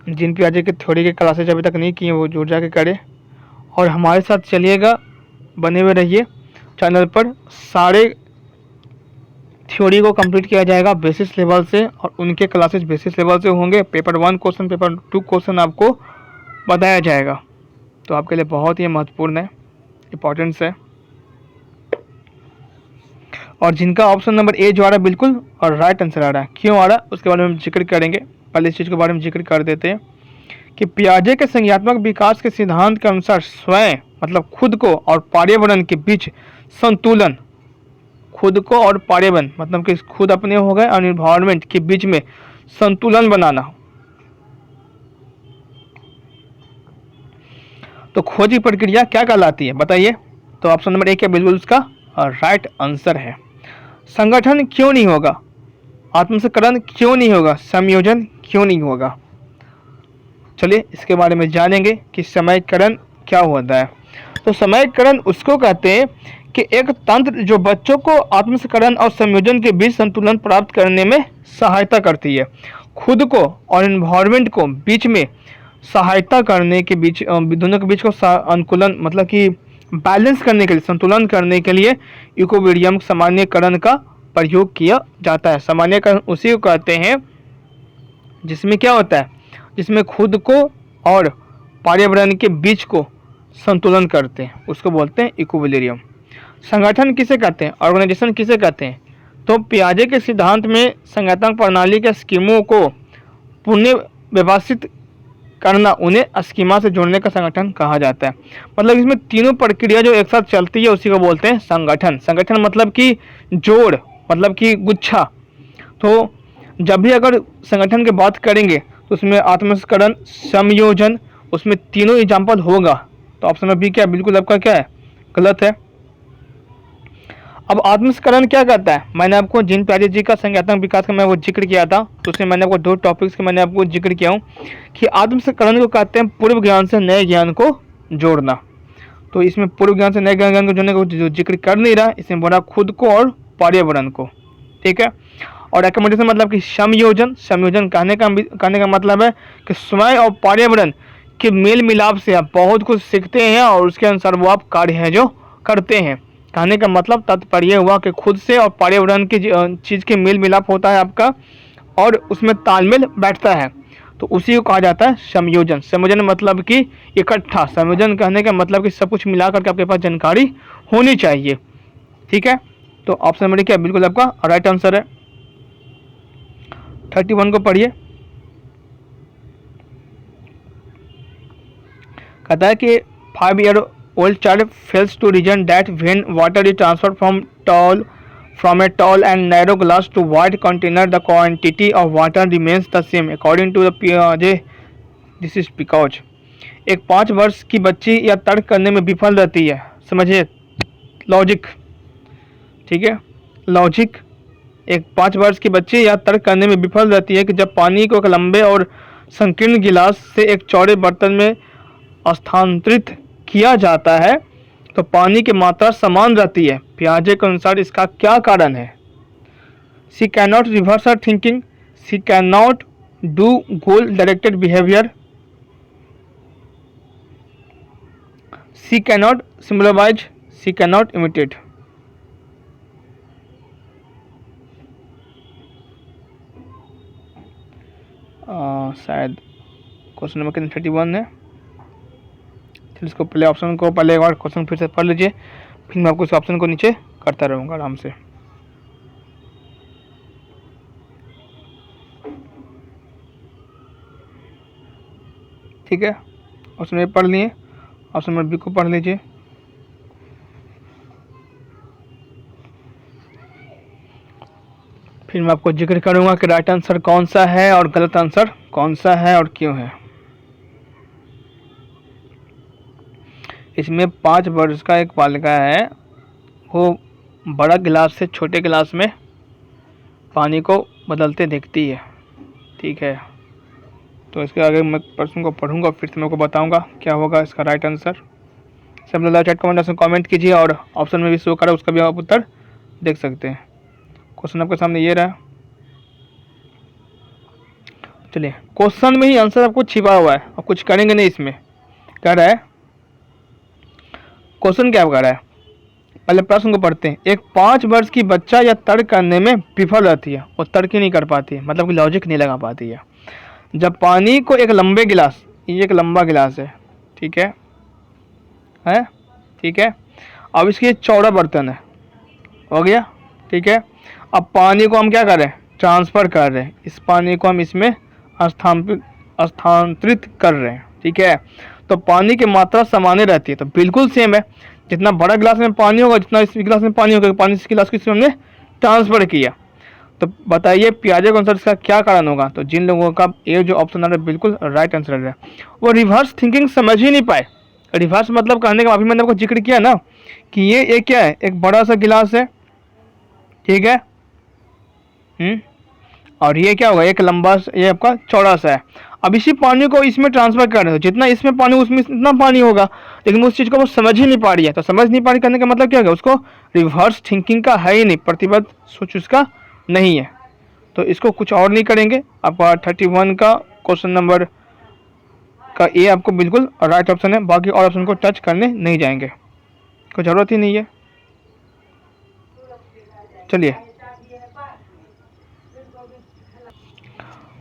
Speaker 1: जिन पियाजे की थ्योरी के क्लासेज अभी तक नहीं किए वो जुड़ जाके करें और हमारे साथ चलिएगा, बने हुए रहिए चैनल पर। सारे थ्योरी को कंप्लीट किया जाएगा बेसिस लेवल से, और उनके क्लासेज बेसिस लेवल से होंगे। पेपर 1 क्वेश्चन, पेपर 2 क्वेश्चन आपको बताया जाएगा, तो आपके लिए बहुत ही महत्वपूर्ण है, इम्पोर्टेंस है। और जिनका ऑप्शन नंबर ए जो आ रहा है बिल्कुल और राइट आंसर आ रहा है, क्यों आ रहा है उसके बारे में हम जिक्र करेंगे। पहले इस चीज़ के बारे में जिक्र कर देते हैं कि पियाजे के संज्ञात्मक विकास के सिद्धांत के अनुसार स्वयं मतलब खुद को और पर्यावरण के बीच संतुलन, खुद को और पर्यावरण मतलब कि खुद अपने हो गए और इन्वायरमेंट के बीच में संतुलन बनाना। तो खोज की प्रक्रिया क्या कहलाती है बताइए? तो ऑप्शन नंबर ए क्या बिल्कुल उसका राइट आंसर है। संगठन क्यों नहीं होगा, आत्मसंकरण क्यों नहीं होगा, संयोजन क्यों नहीं होगा? चलिए इसके बारे में जानेंगे कि समयकरण क्या होता है। तो समयकरण उसको कहते हैं कि एक तंत्र जो बच्चों को आत्मसंकरण और संयोजन के बीच संतुलन प्राप्त करने में सहायता करती है, खुद को और एनवायरनमेंट को बीच में सहायता करने के बीच, दोनों के बीच को अनुकूलन मतलब कि बैलेंस करने के लिए, संतुलन करने के लिए इक्विलिब्रियम सामान्यकरण का प्रयोग किया जाता है। सामान्यकरण उसी को कहते हैं जिसमें क्या होता है, जिसमें खुद को और पर्यावरण के बीच को संतुलन करते हैं, उसको बोलते हैं इक्विलिब्रियम। संगठन किसे कहते हैं, ऑर्गेनाइजेशन किसे कहते हैं? तो पियाजे के सिद्धांत में संगठन प्रणाली के स्कीमों को पुनः व्यवस्थित करना, उन्हें स्कीमा से जोड़ने का संगठन कहा जाता है। मतलब इसमें तीनों प्रक्रिया जो एक साथ चलती है उसी को बोलते हैं संगठन। संगठन मतलब कि जोड़, मतलब कि गुच्छा। तो जब भी अगर संगठन की बात करेंगे तो उसमें आत्मसंकरण, संयोजन, उसमें तीनों एग्जाम्पल होगा। तो ऑप्शन नंबर बी क्या बिल्कुल आपका क्या है, गलत है। अब आत्मसंकरण क्या कहता है? मैंने आपको जिन पियाजे जी का संज्ञानात्मक विकास का मैं वो जिक्र किया था, तो उसमें मैंने आपको 2 टॉपिक्स के मैंने आपको जिक्र किया हूँ कि आत्मसंकरण को कहते हैं पूर्व ज्ञान से नए ज्ञान को जोड़ना। तो इसमें पूर्व ज्ञान से नए ज्ञान को जोड़ने को जो जिक्र कर नहीं रहा, इसमें बोला खुद को और पर्यावरण को, ठीक है। और एकोमोडेशन मतलब कि संयोजन, संयोजन कहने का मतलब है कि स्वयं और पर्यावरण के मेल मिलाप से आप बहुत कुछ सीखते हैं और उसके अनुसार वो आप कार्य है जो करते हैं। कहने का मतलब तात्पर्य हुआ कि खुद से और पर्यावरण की चीज़ के मेल मिलाप होता है आपका और उसमें तालमेल बैठता है, तो उसी को कहा जाता है संयोजन। संयोजन मतलब कि इकट्ठा, संयोजन कहने का मतलब कि सब कुछ मिला करके आपके पास जानकारी होनी चाहिए, ठीक है। तो ऑप्शन नंबर क्या बिल्कुल आपका राइट आंसर है। 31 को पढ़िए। कहता है कि 5-year-old child fails to reason that when water is transferred from a tall and narrow glass to wide container, the quantity of water remains the same. According to the Piaget this is because एक 5 वर्ष की बच्ची या तर्क करने में विफल रहती है। समझिए लॉजिक, ठीक है, लॉजिक। एक 5 वर्ष की बच्ची या तर्क करने में विफल रहती है कि जब पानी को एक लंबे और संकीर्ण गिलास से एक चौड़े बर्तन में स्थानांतरित किया जाता है तो पानी की मात्रा समान रहती है। पियाजे के अनुसार इसका क्या कारण है? She can not reverse her thinking, she can not do goal directed behaviour, she can not symbolise, she can not imitate. शायद क्वेश्चन नंबर कितना 31 है। फिर इसको पहले ऑप्शन को पहले एक बार क्वेश्चन फिर से पढ़ लीजिए, फिर मैं आपको इस ऑप्शन को नीचे करता रहूँगा आराम से। ठीक है, ऑप्शन ए पढ़ लिए, ऑप्शन नंबर बी को पढ़ लीजिए। फिर मैं आपको जिक्र करूँगा कि राइट आंसर कौन सा है और गलत आंसर कौन सा है और क्यों है। इसमें 5 वर्ष का एक बालिका है, वो बड़ा गिलास से छोटे गिलास में पानी को बदलते देखती है। ठीक है, तो इसके आगे मैं प्रश्न को पढ़ूंगा, फिर से मैं को बताऊंगा क्या होगा इसका राइट आंसर। सब लोग चैट कमेंट में कमेंट कीजिए और ऑप्शन में भी शो करा उसका भी आप उत्तर देख सकते हैं। क्वेश्चन आपके सामने ये रहा। चलिए, क्वेश्चन में ही आंसर आपको छिपा हुआ है और कुछ करेंगे नहीं इसमें। क्या रहा है क्वेश्चन, क्या कह रहा है? पहले प्रश्न को पढ़ते हैं। एक 5 वर्ष की बच्चा या तर्क करने में विफल रहती है, वो तर्क ही नहीं कर पाती है, मतलब कि लॉजिक नहीं लगा पाती है। जब पानी को एक लंबे गिलास, ये एक लंबा गिलास है, ठीक है, ठीक है, अब इसकी चौड़ा बर्तन है, हो गया, ठीक है। अब पानी को हम क्या कर रहे हैं? ट्रांसफ़र कर रहे हैं, इस पानी को हम इसमें स्थानांतरित कर रहे हैं, ठीक है। तो पानी की मात्रा सामान्य रहती है, तो बिल्कुल सेम है। जितना बड़ा गिलास में पानी होगा, जितना इस गिलास में पानी होगा, पानी इस गिलास को इसमें हमने ट्रांसफ़र किया। तो बताइए पियाजे के अनुसार इसका क्या कारण होगा? तो जिन लोगों का ये जो ऑप्शन आ रहा है बिल्कुल राइट आंसर है, वो रिवर्स थिंकिंग समझ ही नहीं पाए। रिवर्स मतलब कहने का, अभी मैंने आपको जिक्र किया ना कि ये एक क्या है, एक बड़ा सा गिलास है, ठीक है, और ये क्या होगा, एक लंबा, ये आपका चौड़ा सा है। अब इसी पानी को इसमें ट्रांसफर कर रहे हो, जितना इसमें पानी उसमें इतना पानी होगा, लेकिन उस चीज़ को वो समझ ही नहीं पा रही है। तो समझ नहीं पा रही करने का मतलब क्या होगा, उसको रिवर्स थिंकिंग का है ही नहीं, प्रतिबद्ध सोच उसका नहीं है। तो इसको कुछ और नहीं करेंगे। आपका 31 का क्वेश्चन नंबर का ए आपको बिल्कुल राइट ऑप्शन है, बाकी और ऑप्शन को टच करने नहीं जाएंगे, कोई ज़रूरत ही नहीं है। चलिए,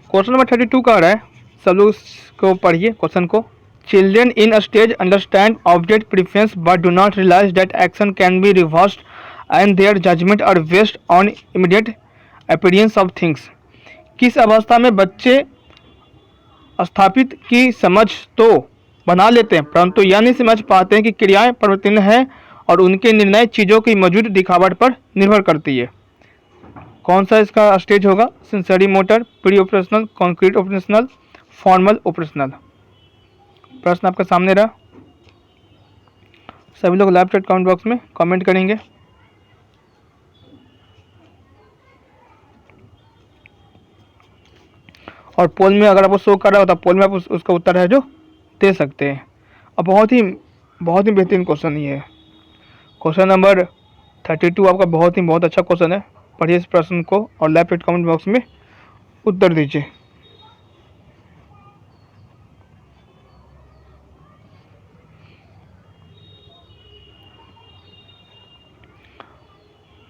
Speaker 1: क्वेश्चन नंबर 32 का आ रहा है, सब लोग को पढ़िए क्वेश्चन को। Children in a stage understand object preference but do not realise that action can be reversed and their judgement are based on immediate appearance of things. किस अवस्था में बच्चे स्थापित की समझ तो बना लेते हैं, परंतु यह नहीं समझ पाते हैं कि क्रियाएं परिवर्तनीय हैं और उनके निर्णय चीज़ों की मौजूद दिखावट पर निर्भर करती है। कौन सा इसका स्टेज होगा? Sensory motor, pre operational, concrete operational, formal operational. प्रश्न आपके सामने रहा, सभी लोग लाइव चैट कमेंट बॉक्स में कमेंट करेंगे। और पोल में अगर आपको शो कर रहा हो तो पोल में आप उसका उत्तर है जो दे सकते हैं। अब बहुत ही बेहतरीन क्वेश्चन ये है। क्वेश्चन नंबर 32 आपका बहुत अच्छा क्वेश्चन है। पढ़िए इस प्रश्न को और लाइव चैट कमेंट बॉक्स में उत्तर दीजिए।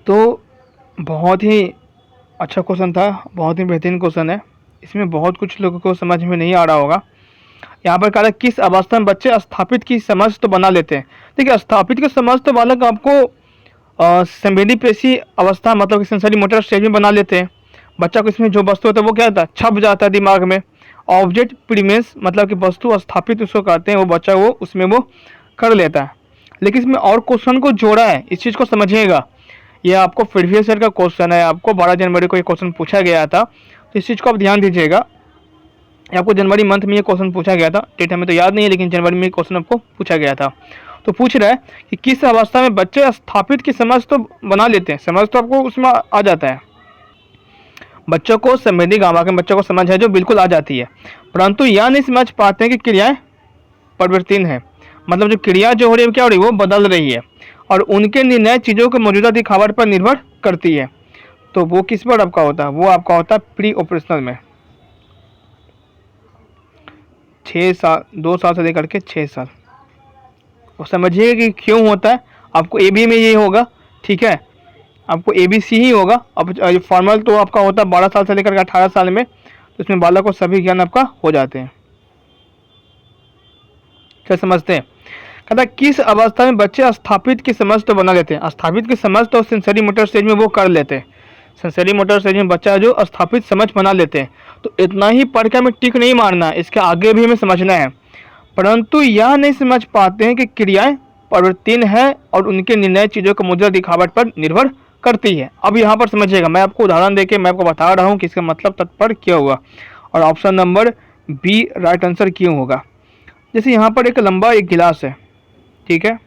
Speaker 1: तो बहुत ही अच्छा क्वेश्चन था, बहुत ही बेहतरीन क्वेश्चन है। इसमें बहुत कुछ लोगों को समझ में नहीं आ रहा होगा। यहाँ पर कहा है किस अवस्था में बच्चे स्थापित की समझ तो बना लेते हैं। देखिए, स्थापित की समझ तो बालक आपको संवेदी पेशी अवस्था, मतलब कि सेंसरी मोटर स्टेज में बना लेते हैं। बच्चा को इसमें जो वस्तु होता है वो क्या होता है, छप जाता है दिमाग में। ऑब्जेक्ट प्रीमेंस मतलब कि वस्तु स्थापित उसको कहते हैं, वो बच्चा वो उसमें वो कर लेता है। लेकिन इसमें और क्वेश्चन को जोड़ा है, इस चीज़ को समझिएगा। ये आपको प्रीवियस ईयर का क्वेश्चन है, आपको 12 जनवरी को ये क्वेश्चन पूछा गया था, तो इस चीज़ को आप ध्यान दीजिएगा। आपको जनवरी मंथ में ये क्वेश्चन पूछा गया था, डेट हमें तो याद नहीं है, लेकिन जनवरी में ये क्वेश्चन आपको पूछा गया था। तो पूछ रहा है कि किस अवस्था में बच्चे स्थापित की समझ तो बना लेते हैं, समझ तो आपको उसमें आ जाता है, बच्चों को संवेदी गामा के बच्चों को समझ है जो बिल्कुल आ जाती है, परंतु यह नहीं समझ पाते हैं कि क्रियाएं परिवर्तन है, मतलब जो क्रिया जो हो रही है क्या हो रही है, वो बदल रही है और उनके निर्णय चीज़ों के मौजूदा दिखावट पर निर्भर करती है। तो वो किस पर आपका होता है, वो आपका होता है प्री ऑपरेशनल में, 6 साल, 2 साल से लेकर के 6 साल। और समझिएगा कि क्यों होता है, आपको ए बी में ये होगा, ठीक है, आपको ए बी सी ही होगा। अब फॉर्मल तो आपका होता है 12 साल से लेकर के 18 साल में, तो इसमें बालक को सभी ज्ञान आपका हो जाते हैं। क्या समझते हैं, कहता है किस अवस्था में बच्चे स्थापित की समझ तो बना लेते हैं, स्थापित की समझ तो सेंसरी मोटर स्टेज में वो कर लेते हैं, सेंसरी मोटर स्टेज में बच्चा जो स्थापित समझ बना लेते हैं। तो इतना ही पढ़ के हमें टिक नहीं मारना, इसके आगे भी हमें समझना है, परंतु यह नहीं समझ पाते हैं कि क्रियाएं परिवर्तन है और उनके निर्णय चीज़ों के मौजूदा दिखावट पर निर्भर करती है। अब यहाँ पर समझिएगा, मैं आपको उदाहरण देके मैं आपको बता रहा हूँ कि इसका मतलब तत्पर क्या हुआ और option number B right answer क्यों होगा। जैसे यहाँ पर एक लंबा एक गिलास है, ठीक है,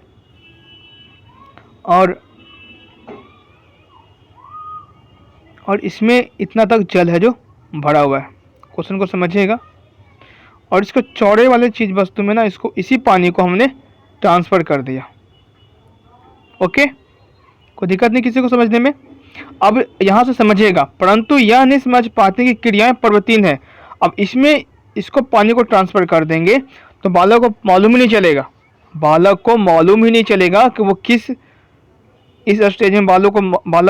Speaker 1: और इसमें इतना तक जल है जो भरा हुआ है, क्वेश्चन को समझिएगा, और इसको चौड़े वाले चीज वस्तु में ना इसको इसी पानी को हमने ट्रांसफर कर दिया। ओके, कोई दिक्कत नहीं किसी को समझने में। अब यहाँ से समझिएगा, परंतु यह नहीं समझ पाते कि क्रियाएं परिवर्तन है। अब इसमें इसको पानी को ट्रांसफर कर देंगे तो बालक को मालूम ही नहीं चलेगा, बालक को मालूम ही नहीं चलेगा कि वो किस इस स्टेज में बालक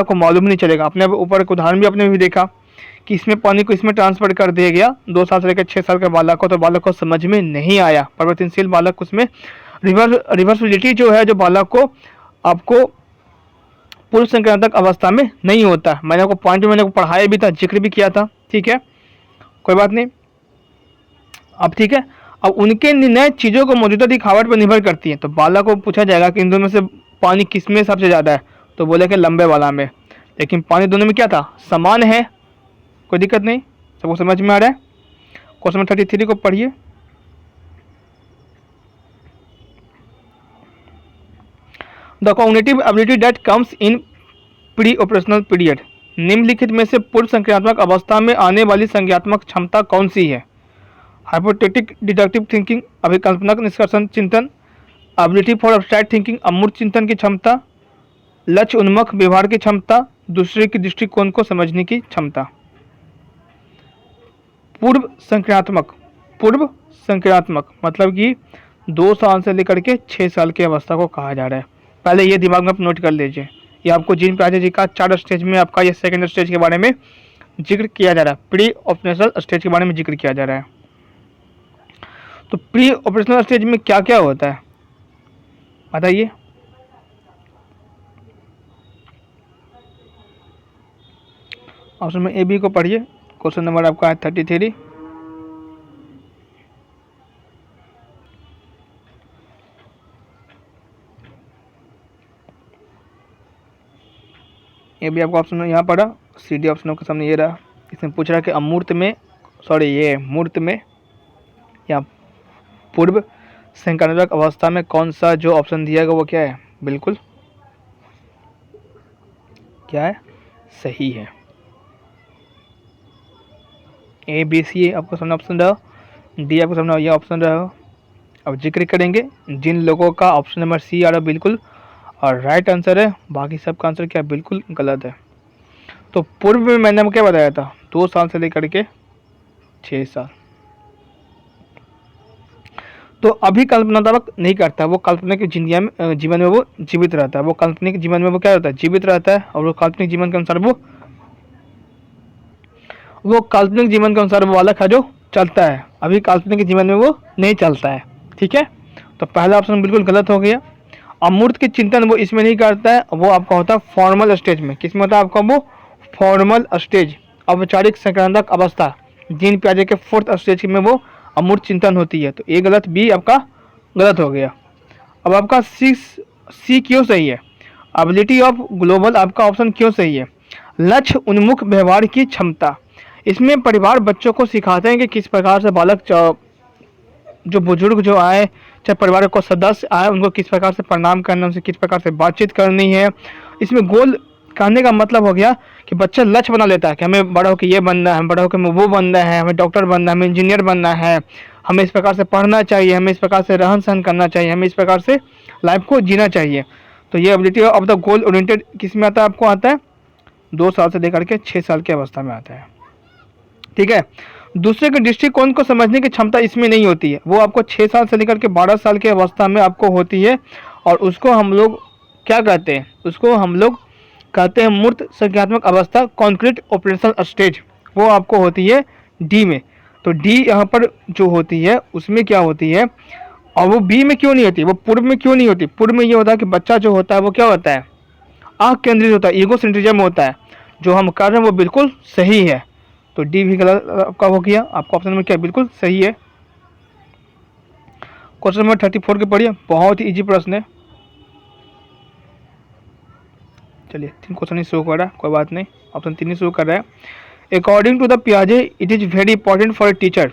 Speaker 1: को मालूम नहीं चलेगा। अपने ऊपर एक उदाहरण भी आपने भी देखा कि इसमें पानी को इसमें ट्रांसफर कर दिया गया 2 साल से लेकर 6 साल के बालक को, तो बालक को समझ में नहीं आया, परिवर्तनशील बालक उसमें रिवर्सिबिलिटी जो है जो बालक को आपको पूर्व संक्रांतक अवस्था में नहीं होता। मैंने आपको पॉइंट में मैंने पढ़ाया भी था, जिक्र भी किया था, ठीक है, कोई बात नहीं। अब ठीक है, अब उनके निर्णय चीज़ों को मौजूदा दिखावट पर निर्भर करती है। तो बालक को पूछा जाएगा कि इन दोनों में से पानी किस में सबसे ज़्यादा है, तो बोले कि लंबे वाला में, लेकिन पानी दोनों में क्या था, समान है, कोई दिक्कत नहीं, सबको समझ में आ रहा है। क्वेश्चन 33 को पढ़िए। The cognitive ability that comes in pre operational period, निम्नलिखित में से पूर्व संक्रियात्मक अवस्था में आने वाली संज्ञात्मक क्षमता कौन सी है। हाइपोथेटिक डिडक्टिव थिंकिंग, अभिकल्पनक निष्कर्षण चिंतन, एबिलिटी फॉर एब्स्ट्रैक्ट थिंकिंग, अमूर्त चिंतन की क्षमता, लक्ष्य उन्मुख व्यवहार की क्षमता, दूसरे की दृष्टिकोण को समझने की क्षमता। पूर्व संक्रियात्मक मतलब कि 2 साल से लेकर के 6 साल की अवस्था को कहा जा रहा है। पहले ये दिमाग में आप नोट कर लीजिए, ये आपको जीन पियाजे जी का 4 स्टेज में आपका ये सेकंड स्टेज के बारे में जिक्र किया जा रहा है, प्री ऑपरेशनल स्टेज के बारे में जिक्र किया जा रहा है। तो प्री ऑपरेशनल स्टेज में क्या क्या होता है बताइए। ऑप्शन में ए बी को पढ़िए, क्वेश्चन नंबर आपका है 33। ये भी आपको ऑप्शन यहाँ पढ़ा, सी डी ऑप्शन के सामने ये रहा। इसमें पूछ रहा है कि अमूर्त में ये मूर्त में या पूर्व संक्रांतक अवस्था में कौन सा जो ऑप्शन दिया गया वो क्या है, बिल्कुल क्या है, सही है। ए बी सी आपको सामने ऑप्शन रहा, डी आपको सामने ये ऑप्शन रहा। अब जिक्र करेंगे जिन लोगों का ऑप्शन नंबर सी आ रहा बिल्कुल और राइट आंसर है, बाकी सब का आंसर क्या बिल्कुल गलत है। तो पूर्व में मैंने आपको क्या बताया था, 2 साल से लेकर के 6 साल। तो अभी कल्पनात्मक नहीं करता, वो काल्पनिक जीवन में वो जीवित रहता है, वो काल्पनिक जीवन में वो क्या रहता है, जीवित रहता है, और वो काल्पनिक जीवन के अनुसार वो काल्पनिक जीवन के अनुसार वो बालक है जो चलता है, अभी काल्पनिक जीवन में वो नहीं चलता है, ठीक है। तो पहला ऑप्शन बिल्कुल गलत हो गया। अमूर्त की चिंतन वो इसमें नहीं करता है, वो आपका होता है फॉर्मल स्टेज में। किसमें होता है आपका, वो फॉर्मल स्टेज, औपचारिक संक्रांतक अवस्था, जीन पियाजे के 4th स्टेज में वो अमूर्त चिंतन होती है। तो ए गलत, बी आपका गलत हो गया। अब आपका सी क्यों सही है, एबिलिटी ऑफ ग्लोबल आपका ऑप्शन क्यों सही है। लक्ष्य उन्मुख व्यवहार की क्षमता, इसमें परिवार बच्चों को सिखाते हैं कि किस प्रकार से बालक जो बुजुर्ग जो आए, चाहे परिवार को सदस्य आए, उनको किस प्रकार से प्रणाम करना, उनसे किस प्रकार से बातचीत करनी है। इसमें गोल कहने का मतलब हो गया कि बच्चा लक्ष्य बना लेता है कि हमें बड़ा होकर ये बनना है, बड़ा होकर हमें वो बनना है, हमें डॉक्टर बनना है, हमें इंजीनियर बनना है, हमें इस प्रकार से पढ़ना चाहिए, हमें इस प्रकार से रहन सहन करना चाहिए, हमें इस प्रकार से लाइफ को जीना चाहिए। तो ये ability of the goal oriented किस में आता है, आपको आता है 2 साल से लेकर के 6 साल की अवस्था में आता है। ठीक है। दूसरे के दृष्टिकोण को समझने की क्षमता इसमें नहीं होती है, वो आपको 6 साल से लेकर के 12 साल की अवस्था में आपको होती है। और उसको हम लोग क्या कहते हैं, उसको हम लोग कहते हैं मूर्त संज्ञात्मक अवस्था, कॉन्क्रीट ऑपरेशनल स्टेज, वो आपको होती है डी में। तो डी यहाँ पर जो होती है उसमें क्या होती है, और वो बी में क्यों नहीं होती, वो पूर्व में क्यों नहीं होती। पूर्व में ये होता है कि बच्चा जो होता है वो क्या होता है, आँख केंद्रित होता है, ईगो सेंट्रिज्म होता है। जो हम कर रहे हैं वो बिल्कुल सही है। तो डी भी गलत आपका हो गया, आपका ऑप्शन में क्या बिल्कुल सही है। क्वेश्चन नंबर 34 के पढ़िए, बहुत ही इजी प्रश्न है। चलिए 3 क्वेश्चन ही शुरू कर रहा है, कोई बात नहीं, ऑप्शन 3 ही शुरू कर रहा है। अकॉर्डिंग टू द पियाजे it is very important for a teacher.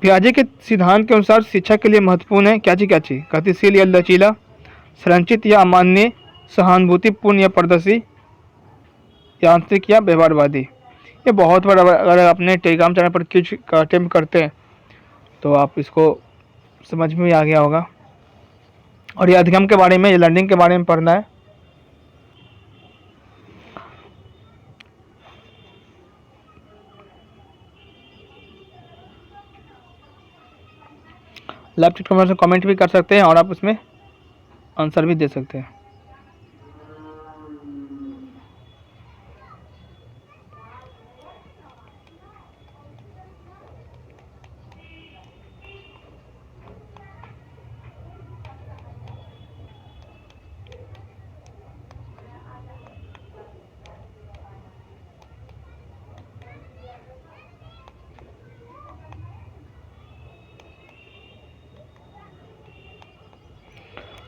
Speaker 1: पियाजे के सिद्धांत के अनुसार शिक्षा के लिए महत्वपूर्ण है क्या चीज, गतिशील या लचीला, संरचित या अमान्य, सहानुभूतिपूर्ण या पारदर्शी, यांत्रिक या व्यवहारवादी। ये बहुत बड़ा, अगर आपने टेलीग्राम चैनल पर कुछ का अटेम्प्ट करते हैं तो आप इसको समझ में भी आ गया होगा। और ये अधिगम के बारे में, ये लर्निंग के बारे में पढ़ना है। लाइव चैट में कमेंट भी कर सकते हैं और आप उसमें आंसर भी दे सकते हैं।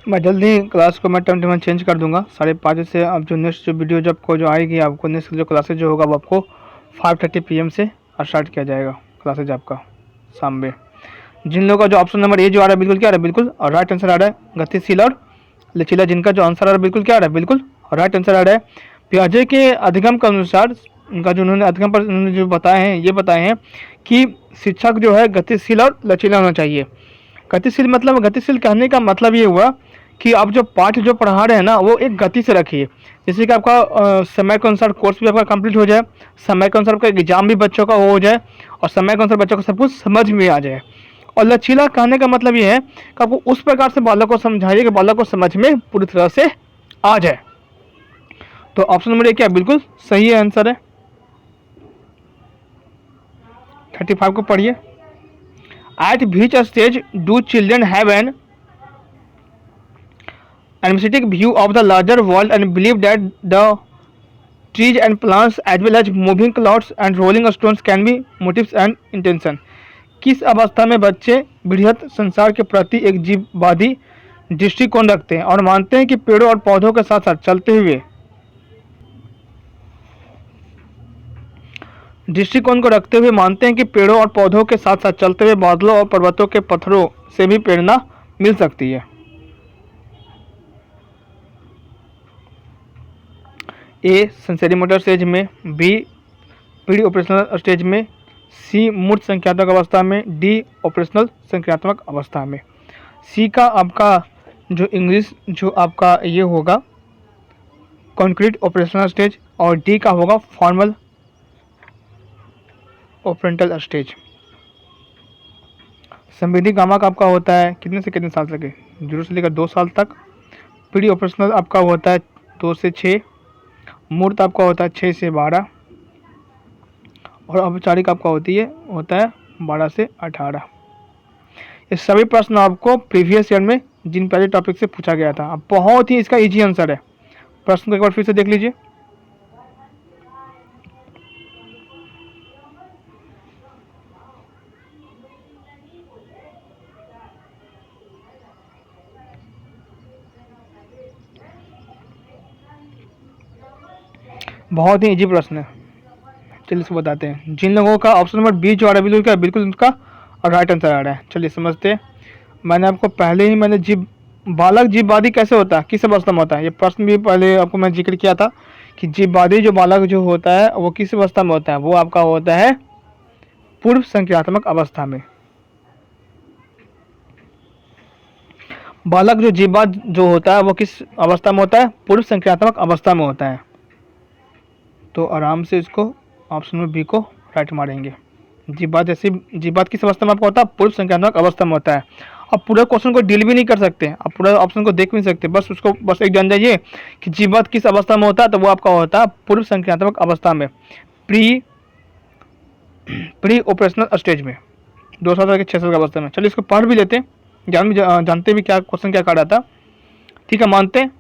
Speaker 1: मैं जल्दी क्लास को मैं टाइम टेबल चेंज कर दूंगा 5:30 से। अब जो नेक्स्ट जो वीडियो जब को जो आएगी, आपको नेक्स्ट जो क्लासेज जो होगा वो आपको 5:30 PM से स्टार्ट किया जाएगा क्लासेज आपका शाम में। जिन लोगों का जो ऑप्शन नंबर ए जो आ रहा है बिल्कुल क्या आ रहा है, बिल्कुल और राइट आंसर आ रहा है, गतिशील और लचीला, जिनका जो आंसर आ रहा है बिल्कुल क्या आ रहा है, बिल्कुल और राइट आंसर आ रहा है। पियाजे के अधिगम के अनुसार, उनका जो उन्होंने अधिगम पर उन्होंने जो बताए हैं, ये बताए हैं कि शिक्षक जो है गतिशील और लचीला होना चाहिए। गतिशील मतलब, गतिशील कहने का मतलब ये हुआ कि आप जो पाठ जो पढ़ा रहे हैं ना वो एक गति से रखिए, जैसे कि आपका समय के अनुसार कोर्स भी आपका कंप्लीट हो जाए, समय के अनुसार आपका एग्जाम भी बच्चों का हो जाए, और समय के अनुसार बच्चों को सब कुछ समझ में आ जाए। और लचीला कहने का मतलब ये है कि आपको उस प्रकार से बालक को समझाइए कि बालक को समझ में पूरी तरह से आ जाए। तो ऑप्शन नंबर ए क्या बिल्कुल सही है आंसर है। 35 को पढ़िए। Eight which stage do children have an animistic view of the larger world and believe that the trees and plants as well as moving clouds and rolling stones can be motives and intention। किस अवस्था में बच्चे बृहत संसार के प्रति एक जीववादी दृष्टिकोण रखते हैं और मानते हैं कि पेड़ों और पौधों के साथ साथ चलते हुए दृष्टिकोण को रखते हुए मानते हैं कि पेड़ों और पौधों के साथ साथ चलते हुए बादलों और पर्वतों के पत्थरों से भी प्रेरणा मिल सकती है। ए सेंसरी मोटर स्टेज में, बी प्री ऑपरेशनल स्टेज में, सी मूर्त संख्यात्मक अवस्था में, डी ऑपरेशनल संख्यात्मक अवस्था में। सी का आपका जो इंग्लिश जो आपका ये होगा कॉन्क्रीट ऑपरेशनल स्टेज, और डी का होगा फॉर्मल ऑपरेंटल स्टेज। संवेदी गामा का आपका होता है कितने से कितने साल तक, 0 से लेकर 2 साल तक। प्री ऑपरेशनल आपका होता है 2 से 6, मूर्त आपका होता है 6 से 12, और औपचारिक आपका होता है 12 से 18। ये सभी प्रश्न आपको प्रीवियस ईयर में जिन पहले टॉपिक से पूछा गया था। अब बहुत ही इसका इजी आंसर है, प्रश्न को एक बार फिर से देख लीजिए। बहुत ही इजी प्रश्न है। चलिए इसको बताते हैं। जिन लोगों का ऑप्शन नंबर बी जो आ रहा है बिल्कुल बिल्कुल उनका राइट आंसर आ रहा है। चलिए समझते हैं। मैंने आपको पहले ही जीव बालक जीववादी कैसे होता है, किस अवस्था में होता है, ये प्रश्न भी पहले आपको मैं जिक्र किया था कि जीववादी जो बालक जो होता है वो किस अवस्था में होता है, वो आपका होता है पूर्व संक्रियात्मक अवस्था में। बालक जो जीववाद जो होता है वो किस अवस्था में होता है, पूर्व संक्रियात्मक अवस्था में होता है। तो आराम से इसको ऑप्शन में बी को राइट मारेंगे। जीववाद किस अवस्था में आपको होता है, पूर्व संक्रियात्मक अवस्था में होता है। अब पूरा क्वेश्चन को डील भी नहीं कर सकते, आप पूरा ऑप्शन को देख भी नहीं सकते, बस उसको बस एक जान जाइए कि जीववाद किस अवस्था में होता है, तो वो आपका होता है पूर्व संक्रियात्मक अवस्था में, प्री ऑपरेशनल स्टेज में, 2 साल के 6 साल की अवस्था में। चलिए इसको पढ़ भी लेते हैं, जानते भी क्या क्वेश्चन क्या कह रहा था। ठीक है, मानते हैं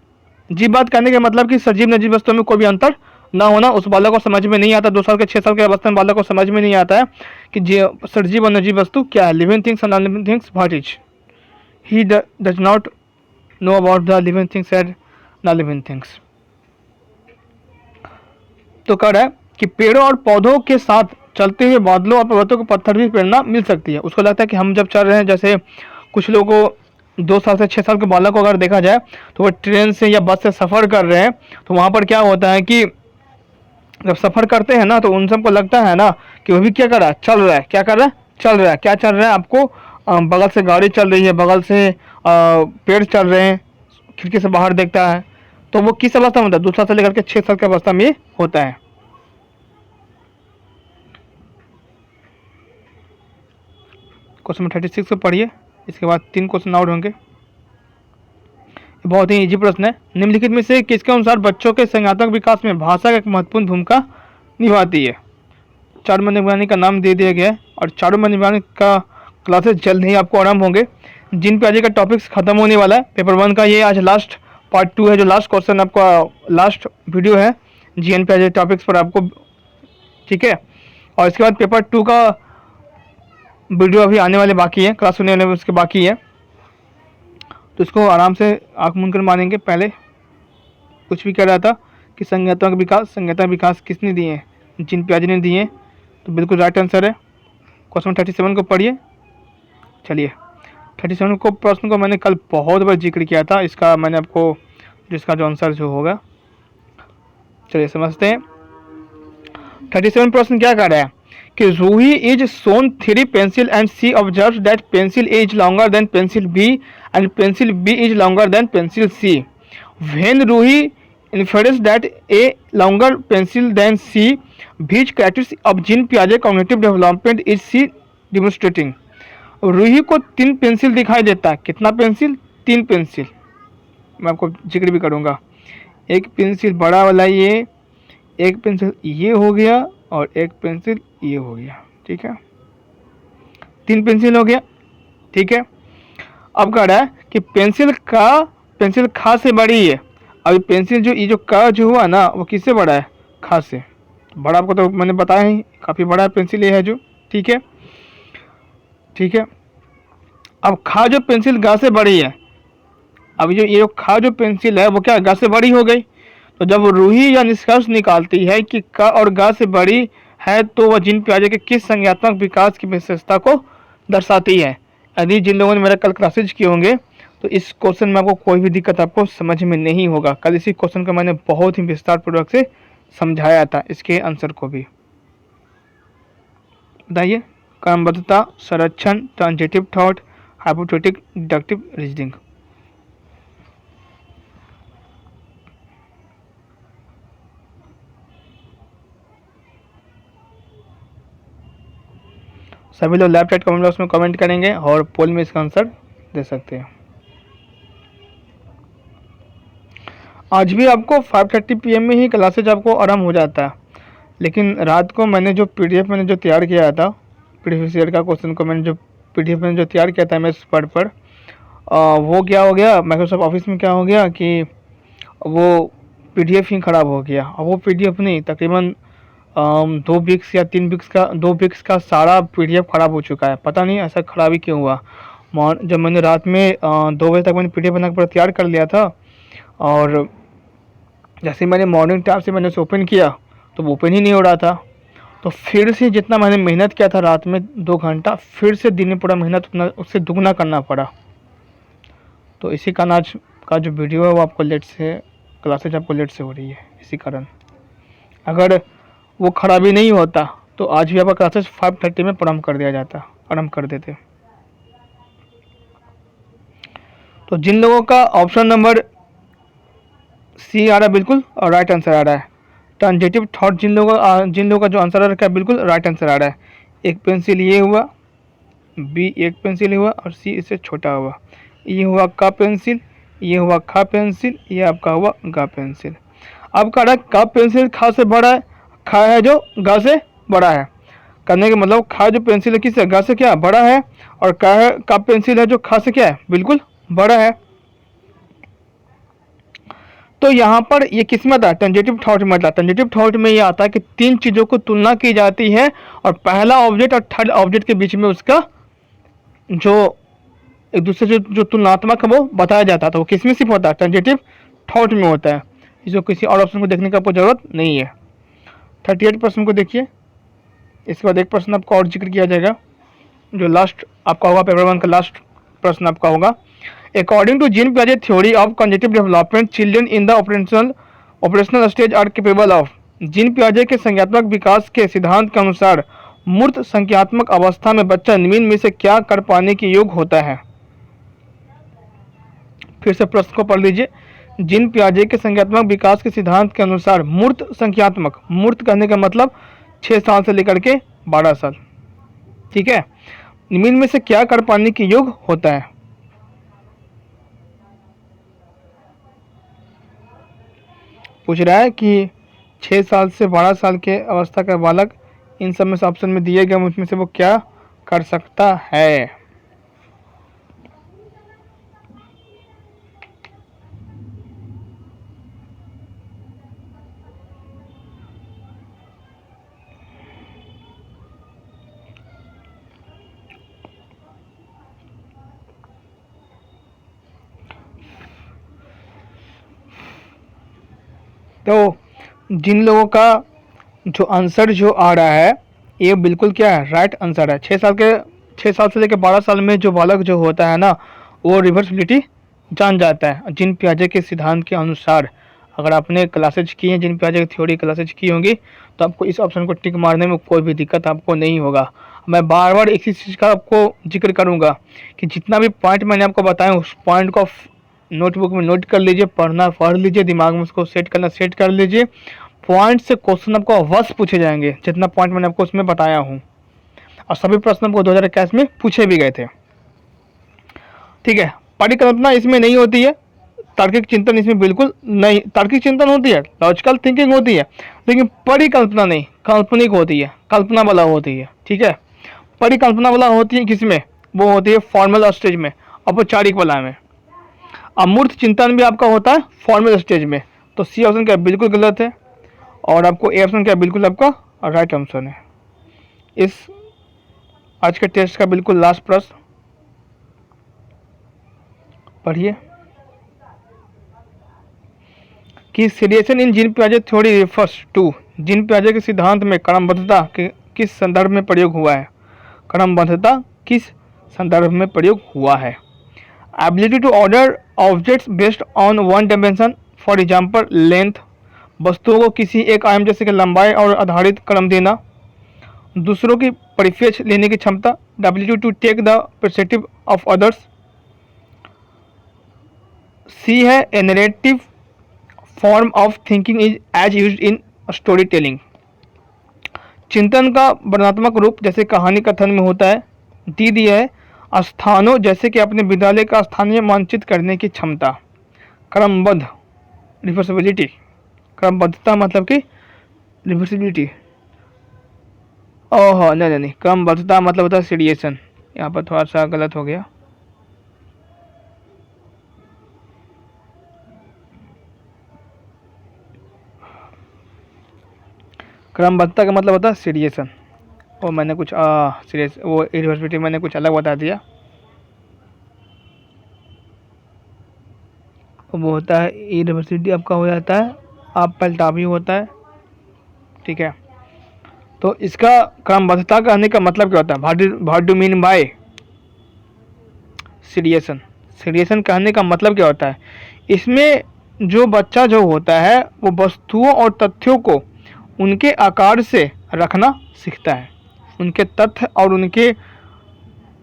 Speaker 1: जीववाद कहने का मतलब कि सजीव निर्जीव वस्तुओं में कोई भी अंतर ना होना। उस बालक को समझ में नहीं आता, 2 साल के 6 साल के अवस्था में बालक को समझ में नहीं आता है कि सजीव और निर्जीव वस्तु क्या है, living things and non living things what is. He does not know about the living things and non living things. तो कह रहा है कि पेड़ों और पौधों के साथ चलते हुए बादलों और पर्वतों को पत्थर भी प्रेरणा मिल सकती है। उसको लगता है कि हम जब चल रहे हैं, जैसे कुछ लोगों को 2 साल से 6 साल के बालक को अगर देखा जाए तो वो ट्रेन से या बस से सफ़र कर रहे हैं, तो वहाँ पर क्या होता है कि जब सफ़र करते हैं ना तो उन सबको लगता है ना कि वो भी क्या कर रहा है, चल रहा है। क्या कर रहा है, चल रहा है। क्या चल रहा है, आपको बगल से गाड़ी चल रही है, बगल से पेड़ चल रहे हैं, खिड़की से बाहर देखता है। तो वो किस अवस्था में होता है, 2 साल से लेकर के 6 साल की अवस्था में होता है। क्वेश्चन नंबर 36 को पढ़िए, इसके बाद 3 क्वेश्चन और होंगे। बहुत ही इजी प्रश्न है। निम्नलिखित में से किसके अनुसार बच्चों के संज्ञानात्मक विकास में भाषा एक महत्वपूर्ण भूमिका निभाती है। 4 मनोविज्ञानी का नाम दे दिया गया है और 4 मनोविज्ञानी का क्लासेस जल्द ही आपको आरंभ होंगे। जिन प्याजे का टॉपिक्स खत्म होने वाला है, पेपर 1 का ये आज लास्ट पार्ट 2 है, जो लास्ट क्वेश्चन आपका लास्ट वीडियो है जीएन प्याजे टॉपिक्स पर आपको। ठीक है, और इसके बाद पेपर 2 का वीडियो अभी आने वाले बाकी है, क्लास होने वाले उसके बाकी है। तो इसको आराम से आँख मूंद कर मानेंगे। पहले कुछ भी कह रहा था कि संज्ञानात्मक विकास किसने दिए हैं, जिन प्याजे ने दिए हैं, तो बिल्कुल राइट आंसर है। क्वेश्चन 37 को पढ़िए। चलिए 37 को प्रश्न को मैंने कल बहुत बार जिक्र किया था, इसका मैंने आपको जिसका जो आंसर जो होगा, चलिए समझते हैं। 37 प्रश्न क्या कह रहा है कि Ruhi is shown 3 pencil and she observe that pencil A is longer than pencil B and pencil B is longer than pencil C. When Ruhi inference that A longer pencil than C, which characteristic of Jean पियाजे cognitive development is she demonstrating. Ruhi को 3 pencil दिखाई देता है। कितना pencil, 3 pencil. मैं आपको जिक्र भी करूँगा। एक पेंसिल बड़ा वाला ये, एक पेंसिल ये हो गया और एक पेंसिल ये हो गया। ठीक है, 3 पेंसिल हो गया। ठीक है, अब कह रहा है कि पेंसिल खा से बड़ी है। अभी पेंसिल जो ये जो का जो हुआ ना वो किससे बड़ा है, खा से। बड़ा आपको तो मैंने बताया ही, काफ़ी बड़ा पेंसिल ये है जो। ठीक है, ठीक है। अब खा जो पेंसिल गा से बड़ी है, अब जो ये खा जो पेंसिल है वो क्या गा से बड़ी हो गई। तो जब रूही या निष्कर्ष निकालती है कि का और गा से बड़ी है, तो वह जीन पियाजे के किस संज्ञानात्मक विकास की विशेषता को दर्शाती है। यदि जिन लोगों ने मेरा कल क्लासेज किए होंगे तो इस क्वेश्चन में आपको कोई भी दिक्कत आपको समझ में नहीं होगा। कल इसी क्वेश्चन को मैंने बहुत ही विस्तार पूर्वक से समझाया था, इसके आंसर को भी। बताइए, क्रमबद्धता, संरक्षण, transitive thought, hypothetic, deductive reasoning. सभी लोग लेफ्ट राइट कमेंट बॉक्स में कमेंट करेंगे और पोल में इसका आंसर दे सकते हैं। आज भी आपको 5:30 PM में ही क्लासेज आपको आराम हो जाता है, लेकिन रात को मैंने जो PDF मैंने जो तैयार किया था, प्रीवियस ईयर का क्वेश्चन को मैंने जो PDF मैंने जो तैयार किया था MS वर्ड पर, वो क्या हो गया, माइक्रोसॉफ्ट ऑफिस में क्या हो गया कि वो PDF ही ख़राब हो गया। अब वो PDF नहीं, तकरीबन 2 वीक्स या 3 वीक्स का 2 वीक्स का सारा PDF ख़राब हो चुका है। पता नहीं ऐसा ख़राबी क्यों हुआ। जब मैंने रात में 2 बजे तक मैंने PDF बना कर तैयार कर लिया था, और जैसे मैंने मॉर्निंग टाइम से मैंने उसे ओपन किया तो वो ओपन ही नहीं हो रहा था। तो फिर से जितना मैंने मेहनत किया था रात में 2 घंटा, फिर से दिन में पूरा मेहनत उतना उससे दुगना करना पड़ा। तो इसी कारण आज का जो वीडियो है वो आपको लेट से, क्लासेज आपको लेट से हो रही है इसी कारण। अगर वो खराबी नहीं होता तो आज भी आपका क्लासेस 5:30 में प्रारंभ कर दिया जाता, आरम्भ कर देते। तो जिन लोगों का ऑप्शन नंबर सी आ रहा है बिल्कुल और राइट आंसर आ रहा है। ट्रांजिटिव थॉट जिन लोगों का जो आंसर आ रहा है बिल्कुल राइट आंसर आ रहा है। एक पेंसिल ये हुआ, बी एक पेंसिल हुआ और सी इससे छोटा हुआ। ये हुआ का पेंसिल, ये हुआ खा पेंसिल, ये आपका हुआ गा पेंसिल। अब कह रहा है का पेंसिल खा से बड़ा है, खा है जो गा से बड़ा है। करने का मतलब खा जो पेंसिल है किससे, गा से क्या बड़ा है, और का है का पेंसिल है जो खा से क्या है बिल्कुल बड़ा है। तो यहाँ पर ये किस में आता है, टेंजेटिव थॉट में आता है। टेंजेटिव थॉट में ये आता है कि 3 चीज़ों को तुलना की जाती है और पहला ऑब्जेक्ट और थर्ड ऑब्जेक्ट के बीच में उसका जो एक दूसरे जो तुलनात्मक है वो बताया जाता है। तो वो किस में सिर्फ होता है, टेंजेटिव थॉट में होता है। इसको किसी और ऑप्शन को देखने का आपको जरूरत नहीं है। 38% को देखिए, इसके बाद एक प्रश्न आपको और जिक्र किया जाएगा जो लास्ट आपका होगा, पेपर 1 का लास्ट प्रश्न आपका होगा। अकॉर्डिंग टू जीन पियाजे theory of cognitive development, children in the operational stage are capable of. Jean पियाजे के संज्ञात्मक विकास के सिद्धांत के अनुसार मूर्त संज्ञात्मक अवस्था में बच्चा निम्न में से क्या कर पाने के योग्य होता है। फिर से प्रश्न को पढ़ लीजिए। जीन पियाजे के संज्ञात्मक विकास के सिद्धांत के अनुसार मूर्त संज्ञात्मक, मूर्त कहने का मतलब 6 साल से लेकर के 12 साल, ठीक है, निम्न में से क्या कर पाने के योग्य होता है। पूछ रहा है कि 6 साल से 12 साल के अवस्था का बालक इन सब में से ऑप्शन में दिए गए उसमें से वो क्या कर सकता है। तो जिन लोगों का जो आंसर जो आ रहा है ये बिल्कुल क्या है, राइट आंसर है। 6 साल से लेकर 12 साल में जो बालक जो होता है ना वो रिवर्सिबिलिटी जान जाता है जिन पियाजे के सिद्धांत के अनुसार। अगर आपने क्लासेज की हैं, जिन पियाजे की थ्योरी क्लासेज की होंगी, तो आपको इस ऑप्शन को टिक मारने में कोई भी दिक्कत आपको नहीं होगा। मैं बार बार इसी चीज़ का आपको जिक्र करूँगा कि जितना भी पॉइंट मैंने आपको बताया उस पॉइंट को नोटबुक में नोट कर लीजिए, पढ़ना पढ़ लीजिए, दिमाग में उसको सेट करना सेट कर लीजिए। पॉइंट से क्वेश्चन आपको अवश्य पूछे जाएंगे, जितना पॉइंट मैंने आपको उसमें बताया हूँ, और सभी प्रश्न आपको 2021 में पूछे भी गए थे, ठीक है। परिकल्पना इसमें नहीं होती है, तार्किक चिंतन इसमें बिल्कुल नहीं, तार्किक चिंतन होती है, लॉजिकल थिंकिंग होती है, लेकिन परिकल्पना नहीं, काल्पनिक होती है, कल्पना वाला होती है, ठीक है। परिकल्पना वाला होती है किसमें, वो होती है फॉर्मल स्टेज में, औपचारिक वाला में। अमूर्त चिंतन भी आपका होता है फॉर्मल स्टेज में। तो सी ऑप्शन क्या बिल्कुल गलत है, और आपको ए ऑप्शन क्या बिल्कुल आपका राइट ऑप्शन है। इस आज के टेस्ट का बिल्कुल लास्ट प्रश्न पढ़िए कि सीरिएशन इन जीन पियाजे थ्योरी रिफर्स टू। जीन पियाजे के सिद्धांत में क्रमबद्धता के किस संदर्भ में प्रयोग हुआ है। क्रमबद्धता किस संदर्भ में प्रयोग हुआ है। Ability to order objects based on one dimension, for example length, वस्तुओं को किसी एक आयाम जैसे कि लंबाई और आधारित क्रम देना। दूसरों की परिप्रेक्ष्य लेने की क्षमता, ability to take the perspective of others. C है a narrative form of thinking is as used in story telling. चिंतन का वर्णनात्मक रूप जैसे कहानी कथन में होता है। डी दिया है स्थानों जैसे कि अपने विद्यालय का स्थानीय मानचित करने की क्षमता। क्रमबद्ध रिवर्सिबिलिटी, क्रमबद्धता मतलब कि रिवर्सिबिलिटी, ओह नहीं नहीं, क्रमबद्धता मतलब होता है सीरिएशन। यहाँ पर थोड़ा सा गलत हो गया। क्रमबद्धता का मतलब होता है सीरिएशन, और मैंने कुछ सीरियस वो रिवर्सिबिलिटी मैंने कुछ अलग बता दिया। वो होता है इरिवर्सिबिलिटी आपका हो जाता है आप पलटा भी होता है, ठीक है। तो इसका क्रमबद्धता कहने का मतलब क्या होता है? What do mean by seriation? Seriation कहने का मतलब क्या होता है? इसमें जो बच्चा जो होता है वो वस्तुओं और तथ्यों को उनके आकार से रखना सीखता है। उनके तथ्य और उनके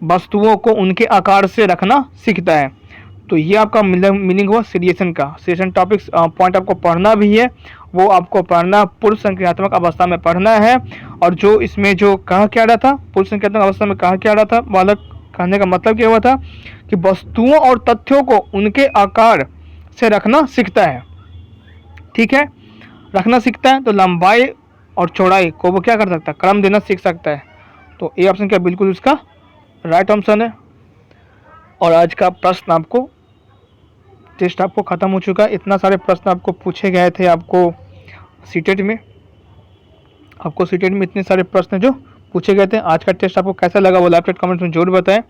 Speaker 1: वस्तुओं को उनके आकार से रखना सीखता है। तो ये आपका मीनिंग हुआ सीरिएशन का। सीरिएशन टॉपिक्स पॉइंट आपको पढ़ना भी है, वो आपको पढ़ना पूर्व संक्रियात्मक अवस्था में पढ़ना है। और जो इसमें जो कहा क्या रहा था, पूर्व संक्रियात्मक अवस्था में कहा क्या रहा था, बालक कहने का मतलब क्या हुआ था कि वस्तुओं और तथ्यों को उनके आकार से रखना सीखता है। ठीक है, रखना सीखता है तो लंबाई और चौड़ाई को वो क्या कर सकता है? क्रम देना सीख सकता है। तो ए ऑप्शन क्या बिल्कुल उसका राइट ऑप्शन है। और आज का प्रश्न आपको टेस्ट आपको ख़त्म हो चुका है। इतना सारे प्रश्न आपको पूछे गए थे आपको सीटेट में, इतने सारे प्रश्न जो पूछे गए थे। आज का टेस्ट आपको कैसा लगा वो लाइव चैट कमेंट में जरूर बताएं,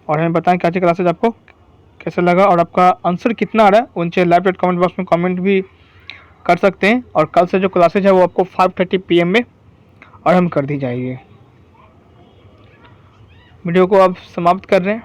Speaker 1: और हमें बताएं कि आज की क्लासेज आपको कैसा लगा और आपका आंसर कितना आ रहा है। उनसे लाइव चैट कमेंट बॉक्स में कमेंट भी कर सकते हैं। और कल से जो क्लासेज है वो आपको 5:30 PM में आरम्भ कर दी जाएगी। वीडियो को आप समाप्त कर रहे हैं।